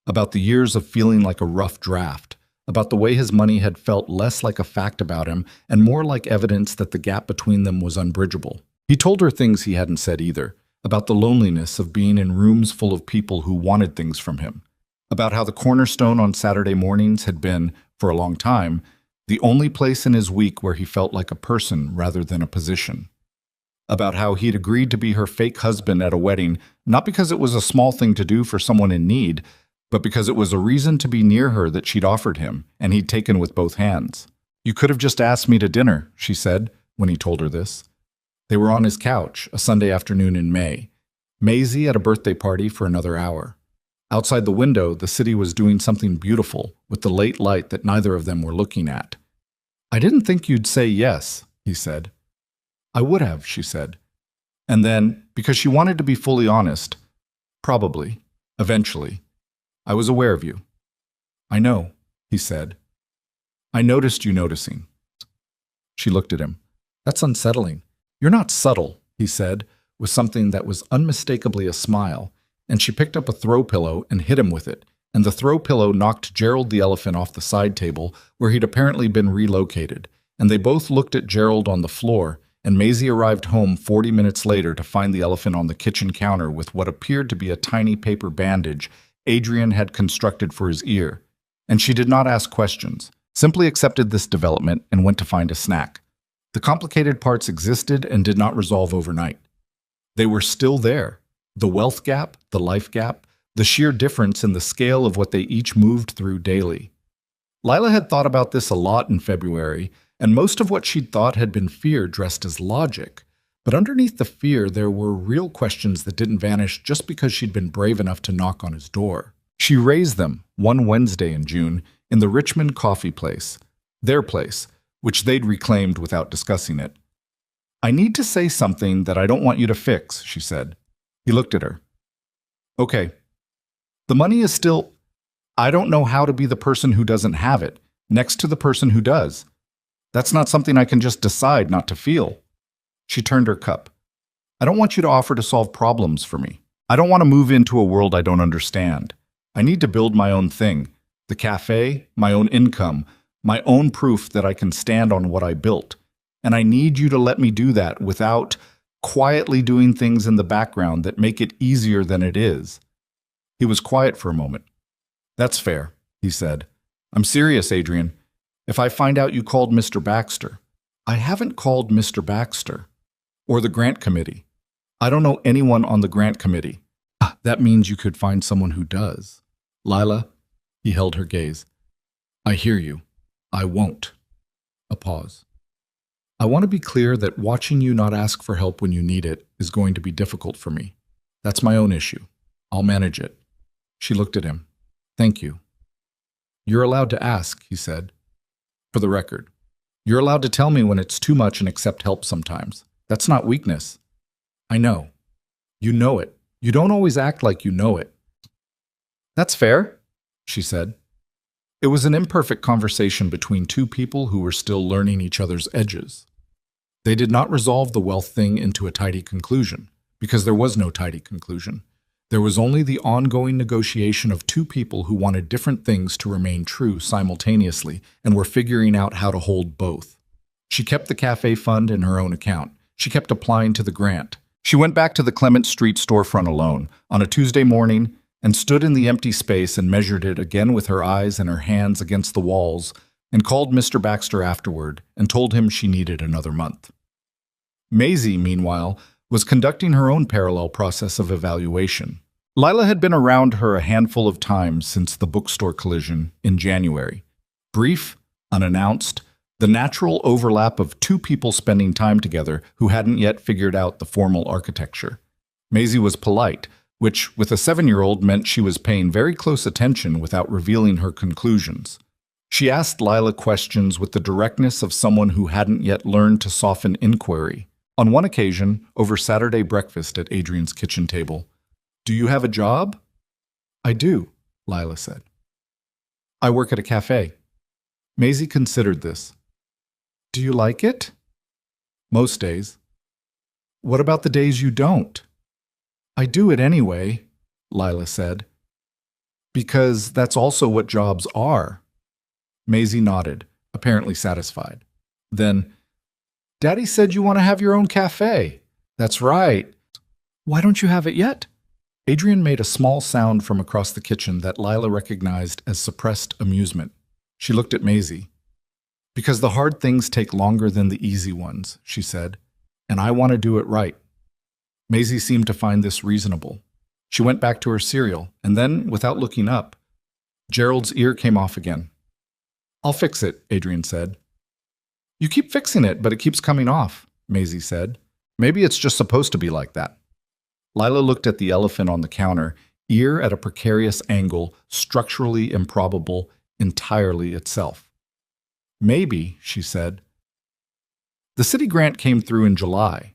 about the years of feeling like a rough draft, about the way his money had felt less like a fact about him and more like evidence that the gap between them was unbridgeable. He told her things he hadn't said either, about the loneliness of being in rooms full of people who wanted things from him, about how the cornerstone on Saturday mornings had been, for a long time, the only place in his week where he felt like a person rather than a position, about how he'd agreed to be her fake husband at a wedding, not because it was a small thing to do for someone in need, but because it was a reason to be near her that she'd offered him, and he'd taken with both hands. "You could have just asked me to dinner," she said, when he told her this. They were on his couch, a Sunday afternoon in May. Maisie at a birthday party for another hour. Outside the window, the city was doing something beautiful, with the late light that neither of them were looking at. "I didn't think you'd say yes," he said. "I would have," she said. And then, because she wanted to be fully honest, "Probably, eventually. I was aware of you." "I know," he said. "I noticed you noticing." She looked at him. "That's unsettling." "You're not subtle," he said, with something that was unmistakably a smile, and she picked up a throw pillow and hit him with it, and the throw pillow knocked Gerald the elephant off the side table where he'd apparently been relocated, and they both looked at Gerald on the floor, and Maisie arrived home 40 minutes later to find the elephant on the kitchen counter with what appeared to be a tiny paper bandage Adrian had constructed for his ear. And she did not ask questions, simply accepted this development and went to find a snack. The complicated parts existed and did not resolve overnight. They were still there. The wealth gap, the life gap, the sheer difference in the scale of what they each moved through daily. Lila had thought about this a lot in February, and most of what she'd thought had been fear dressed as logic. But underneath the fear, there were real questions that didn't vanish just because she'd been brave enough to knock on his door. She raised them one Wednesday in June in the Richmond coffee place, their place, which they'd reclaimed without discussing it. "I need to say something that I don't want you to fix," she said. He looked at her. "Okay. The money is still... I don't know how to be the person who doesn't have it, next to the person who does. That's not something I can just decide not to feel." She turned her cup. "I don't want you to offer to solve problems for me. I don't want to move into a world I don't understand. I need to build my own thing. The cafe, my own income, my own proof that I can stand on what I built. And I need you to let me do that without quietly doing things in the background that make it easier than it is." He was quiet for a moment. "That's fair," he said. "I'm serious, Adrian. If I find out you called Mr. Baxter..." "I haven't called Mr. Baxter. Or the grant committee. I don't know anyone on the grant committee." "That means you could find someone who does." "Lila," he held her gaze. "I hear you. I won't." A pause. "I want to be clear that watching you not ask for help when you need it is going to be difficult for me. That's my own issue. I'll manage it." She looked at him. "Thank you." "You're allowed to ask," he said. "For the record, you're allowed to tell me when it's too much and accept help sometimes. That's not weakness." "I know. You know it. You don't always act like you know it." "That's fair," she said. It was an imperfect conversation between two people who were still learning each other's edges. They did not resolve the wealth thing into a tidy conclusion, because there was no tidy conclusion. There was only the ongoing negotiation of two people who wanted different things to remain true simultaneously and were figuring out how to hold both. She kept the cafe fund in her own account. She kept applying to the grant. She went back to the Clement Street storefront alone on a Tuesday morning and stood in the empty space and measured it again with her eyes and her hands against the walls and called Mr. Baxter afterward and told him she needed another month. Maisie, meanwhile, was conducting her own parallel process of evaluation. Lila had been around her a handful of times since the bookstore collision in January. Brief, unannounced, the natural overlap of two people spending time together who hadn't yet figured out the formal architecture. Maisie was polite, which, with a 7-year-old, meant she was paying very close attention without revealing her conclusions. She asked Lila questions with the directness of someone who hadn't yet learned to soften inquiry. On one occasion, over Saturday breakfast at Adrian's kitchen table, "Do you have a job?" "I do," Lila said. "I work at a cafe." Maisie considered this. "Do you like it?" "Most days." "What about the days you don't?" "I do it anyway," Lila said. "Because that's also what jobs are." Maisie nodded, apparently satisfied. Then, "Daddy said you want to have your own cafe." "That's right." Why don't you have it yet? Adrian made a small sound from across the kitchen that Lila recognized as suppressed amusement. She looked at Maisie. Because the hard things take longer than the easy ones, she said, and I want to do it right. Maisie seemed to find this reasonable. She went back to her cereal, and then, without looking up, Gerald's ear came off again. I'll fix it, Adrian said. You keep fixing it, but it keeps coming off, Maisie said. Maybe it's just supposed to be like that. Lila looked at the elephant on the counter, ear at a precarious angle, structurally improbable, entirely itself. Maybe, she said. The city grant came through in July.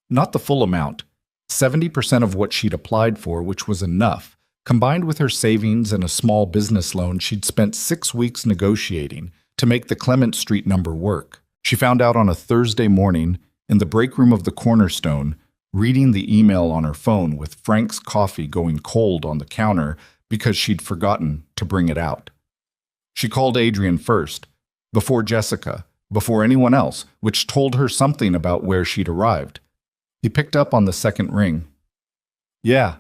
Not the full amount, 70% of what she'd applied for, which was enough, combined with her savings and a small business loan she'd spent 6 weeks negotiating to make the Clement Street number work. She found out on a Thursday morning in the break room of the Cornerstone, reading the email on her phone with Frank's coffee going cold on the counter because she'd forgotten to bring it out. She called Adrian first, before Jessica, before anyone else, which told her something about where she'd arrived. He picked up on the second ring. Yeah,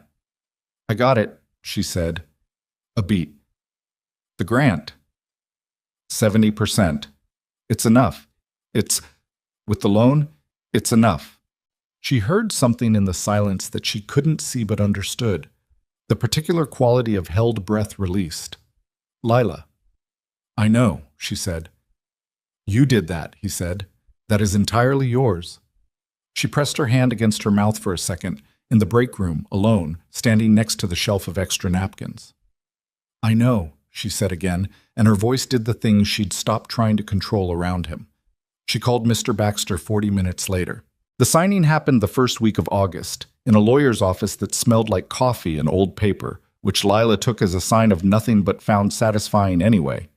I got it, she said. A beat. The grant. 70%. It's enough. With the loan, it's enough. She heard something in the silence that she couldn't see but understood, the particular quality of held breath released. Lila. I know, she said. You did that, he said. That is entirely yours. She pressed her hand against her mouth for a second, in the break room, alone, standing next to the shelf of extra napkins. I know, she said again, and her voice did the things she'd stopped trying to control around him. She called Mr. Baxter 40 minutes later. The signing happened the first week of August, in a lawyer's office that smelled like coffee and old paper, which Lila took as a sign of nothing but found satisfying anyway.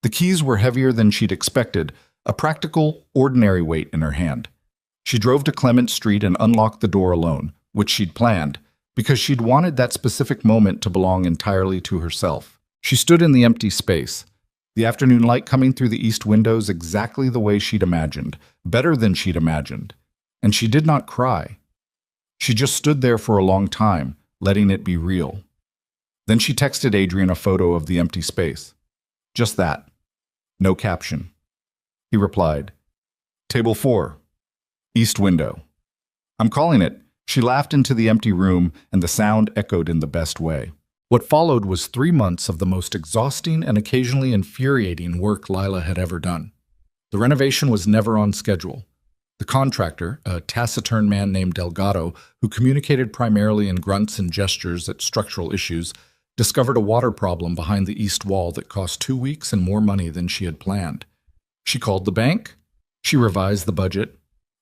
The keys were heavier than she'd expected, a practical, ordinary weight in her hand. She drove to Clement Street and unlocked the door alone, which she'd planned, because she'd wanted that specific moment to belong entirely to herself. She stood in the empty space, the afternoon light coming through the east windows exactly the way she'd imagined, better than she'd imagined. And she did not cry. She just stood there for a long time, letting it be real. Then she texted Adrian a photo of the empty space. Just that. No caption. He replied, Table 4. East window. I'm calling it. She laughed into the empty room, and the sound echoed in the best way. What followed was 3 months of the most exhausting and occasionally infuriating work Lila had ever done. The renovation was never on schedule. The contractor, a taciturn man named Delgado, who communicated primarily in grunts and gestures at structural issues, discovered a water problem behind the east wall that cost 2 weeks and more money than she had planned. She called the bank. She revised the budget.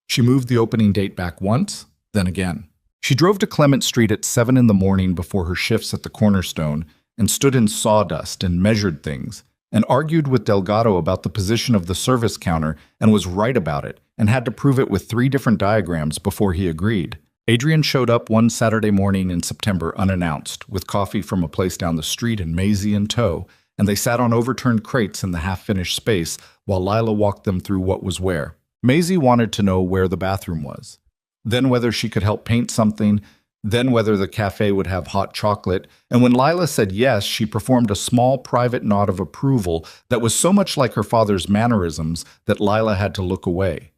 She moved the opening date back once, then again. She drove to Clement Street at 7 in the morning before her shifts at the Cornerstone and stood in sawdust and measured things and argued with Delgado about the position of the service counter and was right about it and had to prove it with 3 different diagrams before he agreed. Adrian showed up one Saturday morning in September unannounced with coffee from a place down the street and Maisie in tow, and they sat on overturned crates in the half-finished space while Lila walked them through what was where. Maisie wanted to know where the bathroom was, then whether she could help paint something, then whether the cafe would have hot chocolate, and when Lila said yes, she performed a small private nod of approval that was so much like her father's mannerisms that Lila had to look away.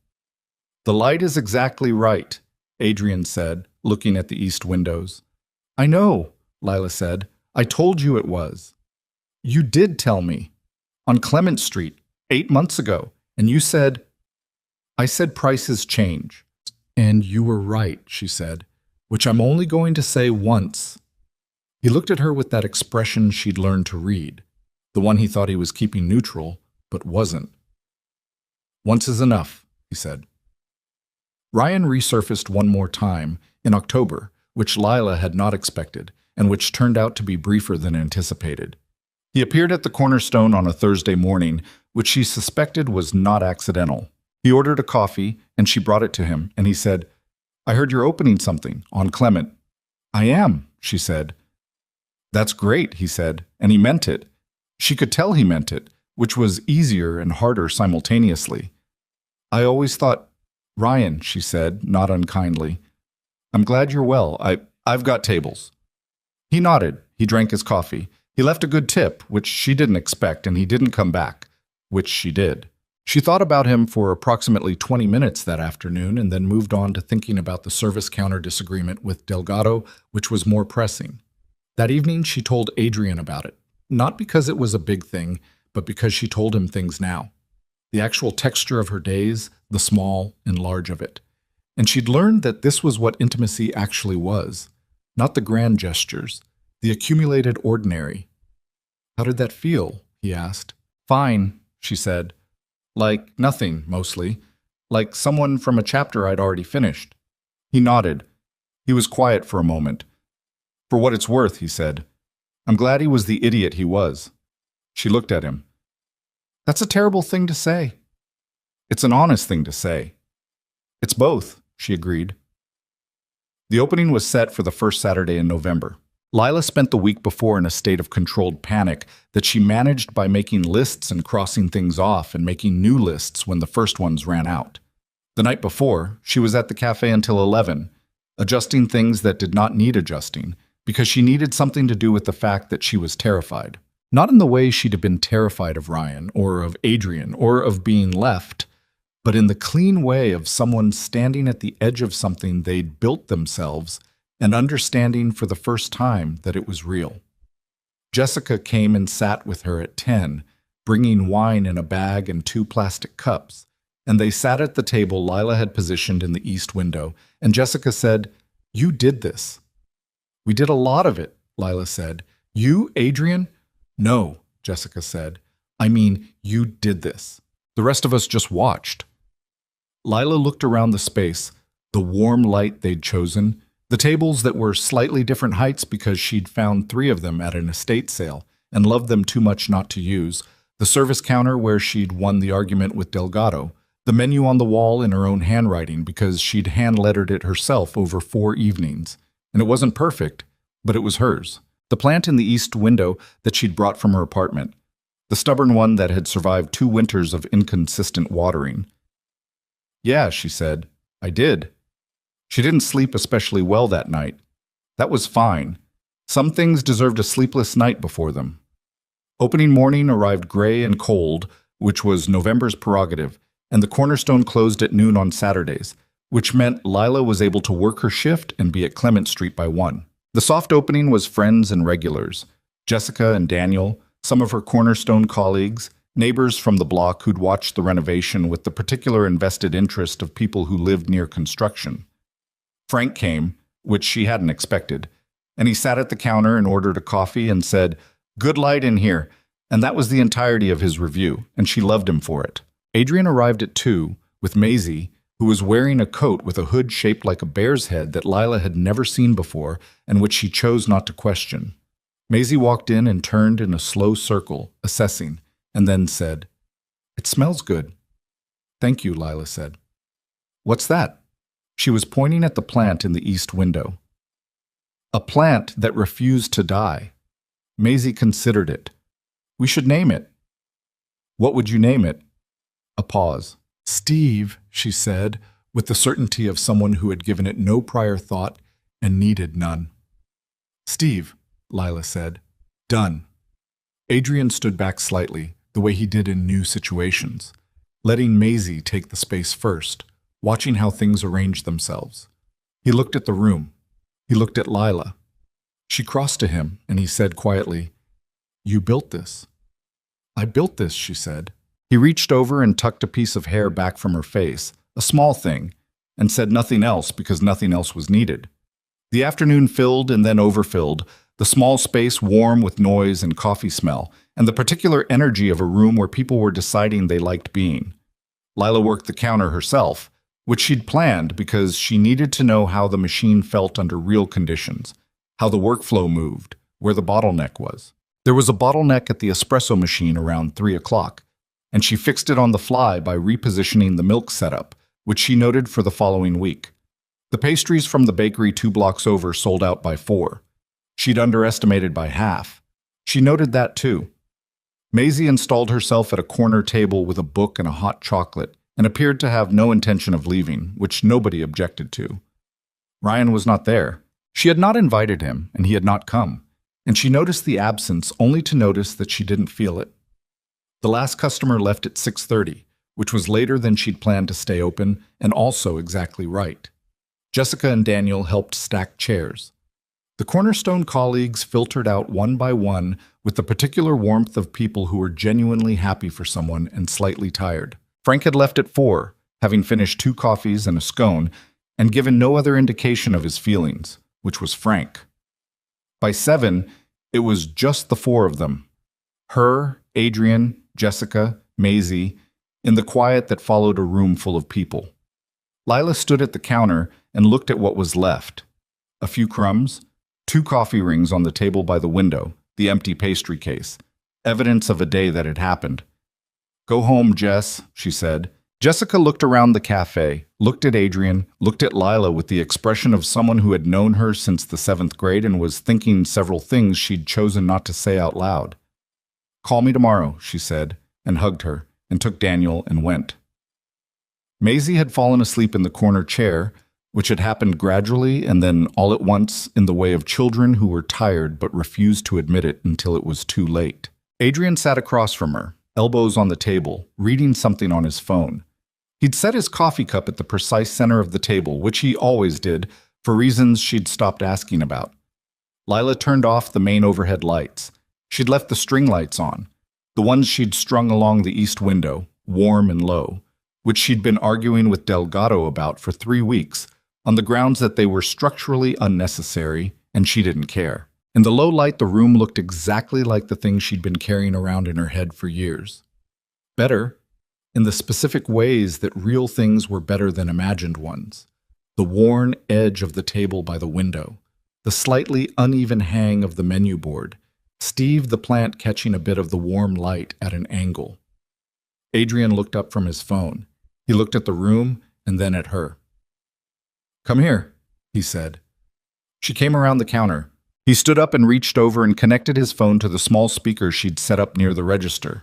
The light is exactly right, Adrian said, looking at the east windows. I know, Lila said. I told you it was. You did tell me. On Clement Street, 8 months ago, and you said, I said prices change. And you were right, she said, which I'm only going to say once. He looked at her with that expression she'd learned to read, the one he thought he was keeping neutral, but wasn't. Once is enough, he said. Ryan resurfaced one more time, in October, which Lila had not expected, and which turned out to be briefer than anticipated. He appeared at the Cornerstone on a Thursday morning, which she suspected was not accidental. He ordered a coffee, and she brought it to him, and he said, I heard you're opening something on Clement. I am, she said. That's great, he said, and he meant it. She could tell he meant it, which was easier and harder simultaneously. I always thought, Ryan, she said, not unkindly, I'm glad you're well. I've got tables. He nodded. He drank his coffee. He left a good tip, which she didn't expect, and he didn't come back, which she did. She thought about him for approximately 20 minutes that afternoon and then moved on to thinking about the service counter disagreement with Delgado, which was more pressing. That evening, she told Adrian about it, not because it was a big thing, but because she told him things now. The actual texture of her days, the small and large of it. And she'd learned that this was what intimacy actually was, not the grand gestures, the accumulated ordinary. How did that feel? He asked. Fine, she said. Like nothing, mostly. Like someone from a chapter I'd already finished. He nodded. He was quiet for a moment. For what it's worth, he said. I'm glad he was the idiot he was. She looked at him. That's a terrible thing to say. It's an honest thing to say. It's both, she agreed. The opening was set for the first Saturday in November. Lila spent the week before in a state of controlled panic that she managed by making lists and crossing things off and making new lists when the first ones ran out. The night before, she was at the cafe until 11, adjusting things that did not need adjusting, because she needed something to do with the fact that she was terrified. Not in the way she'd have been terrified of Ryan, or of Adrian, or of being left, but in the clean way of someone standing at the edge of something they'd built themselves and understanding for the first time that it was real. Jessica came and sat with her at 10, bringing wine in a bag and 2 plastic cups, and they sat at the table Lila had positioned in the east window, and Jessica said, "You did this." "We did a lot of it," Lila said. "You, Adrian?" "No," Jessica said. "I mean, you did this. The rest of us just watched." Lila looked around the space, the warm light they'd chosen, the tables that were slightly different heights because she'd found 3 of them at an estate sale and loved them too much not to use, the service counter where she'd won the argument with Delgado, the menu on the wall in her own handwriting because she'd hand-lettered it herself over 4 evenings. And it wasn't perfect, but it was hers. The plant in the east window that she'd brought from her apartment, the stubborn one that had survived 2 winters of inconsistent watering. "Yeah," she said, "I did." She didn't sleep especially well that night. That was fine. Some things deserved a sleepless night before them. Opening morning arrived gray and cold, which was November's prerogative, and the Cornerstone closed at noon on Saturdays, which meant Lila was able to work her shift and be at Clement Street by 1. The soft opening was friends and regulars, Jessica and Daniel, some of her Cornerstone colleagues, neighbors from the block who'd watched the renovation with the particular invested interest of people who lived near construction. Frank came, which she hadn't expected, and he sat at the counter and ordered a coffee and said, "Good light in here," and that was the entirety of his review, and she loved him for it. Adrian arrived at 2, with Maisie, who was wearing a coat with a hood shaped like a bear's head that Lila had never seen before and which she chose not to question. Maisie walked in and turned in a slow circle, assessing, and then said, "It smells good." "Thank you," Lila said. "What's that?" She was pointing at the plant in the east window. A plant that refused to die. Maisie considered it. "We should name it." "What would you name it?" A pause. "Steve," she said, with the certainty of someone who had given it no prior thought and needed none. "Steve," Lila said. "Done." Adrian stood back slightly, the way he did in new situations, letting Maisie take the space first, watching how things arranged themselves. He looked at the room. He looked at Lila. She crossed to him, and he said quietly, "You built this." "I built this," she said. He reached over and tucked a piece of hair back from her face, a small thing, and said nothing else because nothing else was needed. The afternoon filled and then overfilled, the small space warm with noise and coffee smell, and the particular energy of a room where people were deciding they liked being. Lila worked the counter herself, which she'd planned because she needed to know how the machine felt under real conditions, how the workflow moved, where the bottleneck was. There was a bottleneck at the espresso machine around 3 o'clock, and she fixed it on the fly by repositioning the milk setup, which she noted for the following week. The pastries from the bakery 2 blocks over sold out by 4. She'd underestimated by half. She noted that too. Maisie installed herself at a corner table with a book and a hot chocolate, and appeared to have no intention of leaving, which nobody objected to. Ryan was not there. She had not invited him, and he had not come, and she noticed the absence only to notice that she didn't feel it. The last customer left at 6:30, which was later than she'd planned to stay open, and also exactly right. Jessica and Daniel helped stack chairs. The Cornerstone colleagues filtered out one by one with the particular warmth of people who were genuinely happy for someone and slightly tired. Frank had left at 4, having finished 2 coffees and a scone, and given no other indication of his feelings, which was Frank. By 7, it was just the 4 of them. Her, Adrian, Jessica, Maisie, in the quiet that followed a room full of people. Lila stood at the counter and looked at what was left. A few crumbs, 2 coffee rings on the table by the window, the empty pastry case, evidence of a day that had happened. "Go home, Jess," she said. Jessica looked around the cafe, looked at Adrian, looked at Lila with the expression of someone who had known her since the 7th grade and was thinking several things she'd chosen not to say out loud. "Call me tomorrow," she said, and hugged her, and took Daniel and went. Maisie had fallen asleep in the corner chair, which had happened gradually and then all at once in the way of children who were tired but refused to admit it until it was too late. Adrian sat across from her, elbows on the table, reading something on his phone. He'd set his coffee cup at the precise center of the table, which he always did, for reasons she'd stopped asking about. Lila turned off the main overhead lights. She'd left the string lights on, the ones she'd strung along the east window, warm and low, which she'd been arguing with Delgado about for 3 weeks, on the grounds that they were structurally unnecessary, and she didn't care. In the low light, the room looked exactly like the thing she'd been carrying around in her head for years. Better, in the specific ways that real things were better than imagined ones. The worn edge of the table by the window, the slightly uneven hang of the menu board, Steve the plant catching a bit of the warm light at an angle. Adrian looked up from his phone. He looked at the room and then at her. "Come here," he said. She came around the counter. He stood up and reached over and connected his phone to the small speaker she'd set up near the register.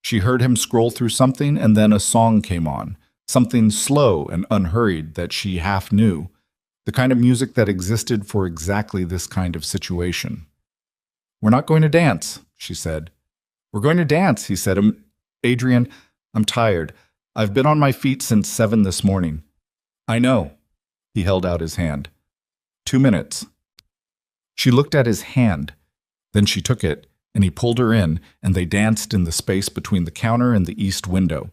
She heard him scroll through something, and then a song came on, something slow and unhurried that she half knew, the kind of music that existed for exactly this kind of situation. "We're not going to dance," she said. "We're going to dance," he said. "Adrian, I'm tired. I've been on my feet since 7 this morning." "I know." He held out his hand. 2 minutes. She looked at his hand. Then she took it, and he pulled her in, and they danced in the space between the counter and the east window.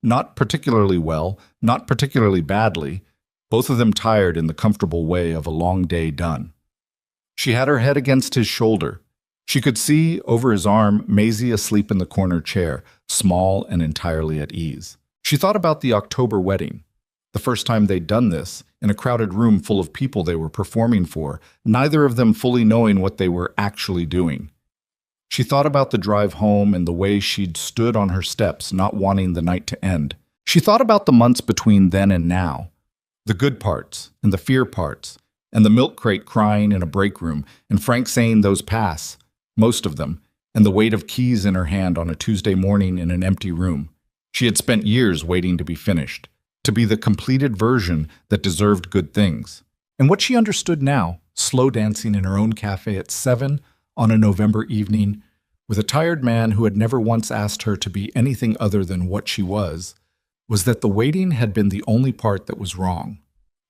Not particularly well, not particularly badly, both of them tired in the comfortable way of a long day done. She had her head against his shoulder. She could see, over his arm, Maisie asleep in the corner chair, small and entirely at ease. She thought about the October wedding, the first time they'd done this, in a crowded room full of people they were performing for, neither of them fully knowing what they were actually doing. She thought about the drive home and the way she'd stood on her steps, not wanting the night to end. She thought about the months between then and now, the good parts and the fear parts, and the milk crate crying in a break room, and Frank saying those pass, most of them, and the weight of keys in her hand on a Tuesday morning in an empty room. She had spent years waiting to be finished, to be the completed version that deserved good things. And what she understood now, slow dancing in her own cafe at 7 on a November evening, with a tired man who had never once asked her to be anything other than what she was that the waiting had been the only part that was wrong,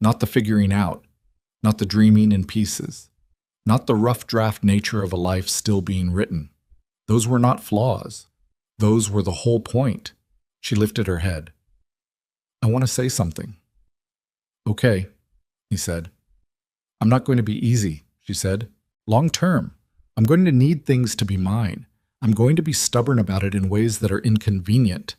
not the figuring out, not the dreaming in pieces, not the rough draft nature of a life still being written. Those were not flaws. Those were the whole point. She lifted her head. "I want to say something." "Okay," he said. "I'm not going to be easy," she said. "Long term. I'm going to need things to be mine. I'm going to be stubborn about it in ways that are inconvenient.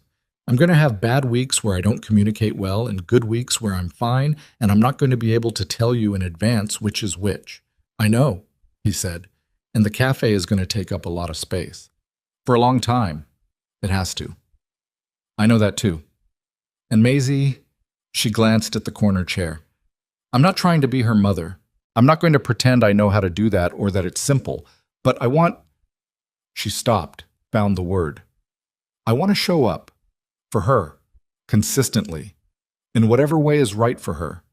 I'm going to have bad weeks where I don't communicate well and good weeks where I'm fine, and I'm not going to be able to tell you in advance which is which." "I know," he said, "and the cafe is going to take up a lot of space. For a long time. It has to." "I know that too. And Maisie," she glanced at the corner chair. "I'm not trying to be her mother. I'm not going to pretend I know how to do that or that it's simple, but I want—" She stopped, found the word. "I want to show up. For her. Consistently. In whatever way is right for her."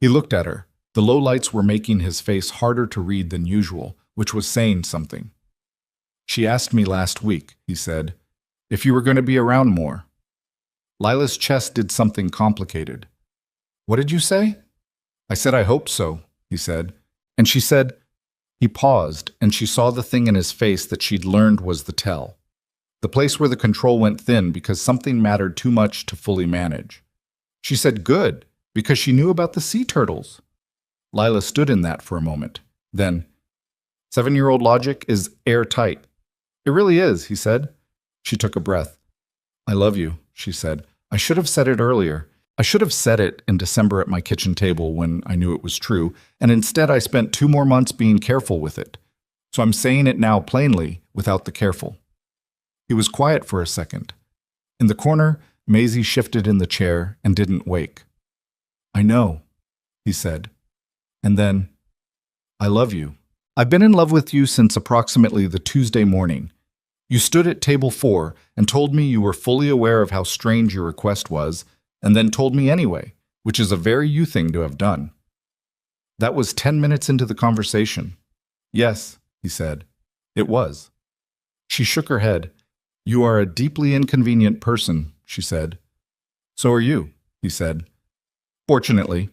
He looked at her, The low lights were making his face harder to read than usual, which was saying something. "She asked me last week," he said, "if you were going to be around more." Lila's chest did something complicated. "What did you say?" "I said I hope so," he said. And she said, he paused, and she saw the thing in his face that she'd learned was the tell. The place where the control went thin because something mattered too much to fully manage. She said good, because she knew about the sea turtles. Lila stood in that for a moment. Then, 7-year-old logic is airtight. "It really is," he said. She took a breath. "I love you," she said. "I should have said it earlier. I should have said it in December at my kitchen table when I knew it was true, and instead I spent 2 more months being careful with it. So I'm saying it now plainly, without the careful." He was quiet for a second. In the corner, Maisie shifted in the chair and didn't wake. "I know," he said. And then, "I love you. I've been in love with you since approximately the Tuesday morning. You stood at table 4 and told me you were fully aware of how strange your request was, and then told me anyway, which is a very you thing to have done." That was 10 minutes into the conversation. "Yes," he said. "It was." She shook her head. "You are a deeply inconvenient person," she said. "So are you," he said. Fortunately,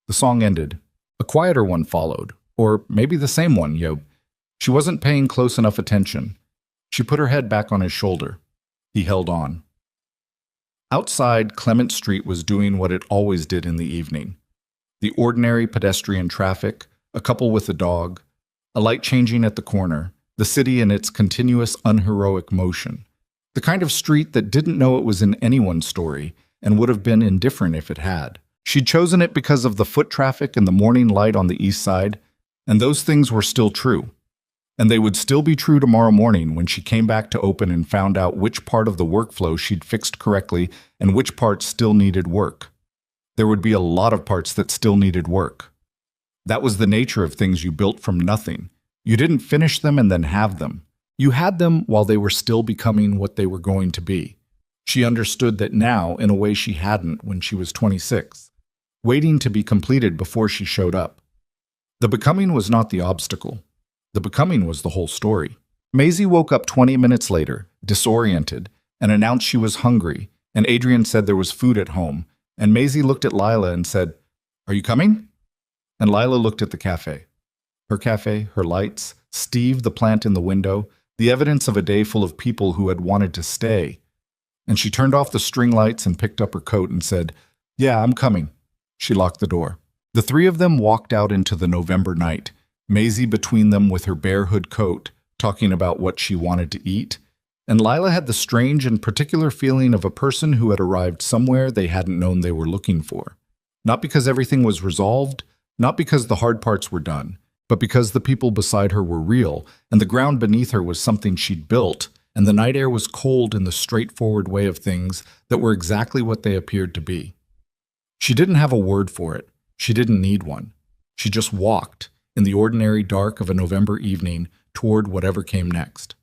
the song ended. A quieter one followed, or maybe the same one, She wasn't paying close enough attention. She put her head back on his shoulder. He held on. Outside, Clement Street was doing what it always did in the evening. The ordinary pedestrian traffic, a couple with a dog, a light changing at the corner, the city in its continuous unheroic motion. The kind of street that didn't know it was in anyone's story and would have been indifferent if it had. She'd chosen it because of the foot traffic and the morning light on the east side, and those things were still true. And they would still be true tomorrow morning when she came back to open and found out which part of the workflow she'd fixed correctly and which parts still needed work. There would be a lot of parts that still needed work. That was the nature of things you built from nothing. You didn't finish them and then have them. You had them while they were still becoming what they were going to be. She understood that now in a way she hadn't when she was 26, waiting to be completed before she showed up. The becoming was not the obstacle. The becoming was the whole story. Maisie woke up 20 minutes later, disoriented, and announced she was hungry, and Adrian said there was food at home, and Maisie looked at Lila and said, "Are you coming?" And Lila looked at the cafe. Her cafe, her lights, Steve the plant in the window, the evidence of a day full of people who had wanted to stay. And she turned off the string lights and picked up her coat and said, "Yeah, I'm coming." She locked the door. The 3 of them walked out into the November night, Maisie between them with her bear hood coat, talking about what she wanted to eat, and Lila had the strange and particular feeling of a person who had arrived somewhere they hadn't known they were looking for. Not because everything was resolved, not because the hard parts were done, but because the people beside her were real, and the ground beneath her was something she'd built, and the night air was cold in the straightforward way of things that were exactly what they appeared to be. She didn't have a word for it. She didn't need one. She just walked, in the ordinary dark of a November evening, toward whatever came next.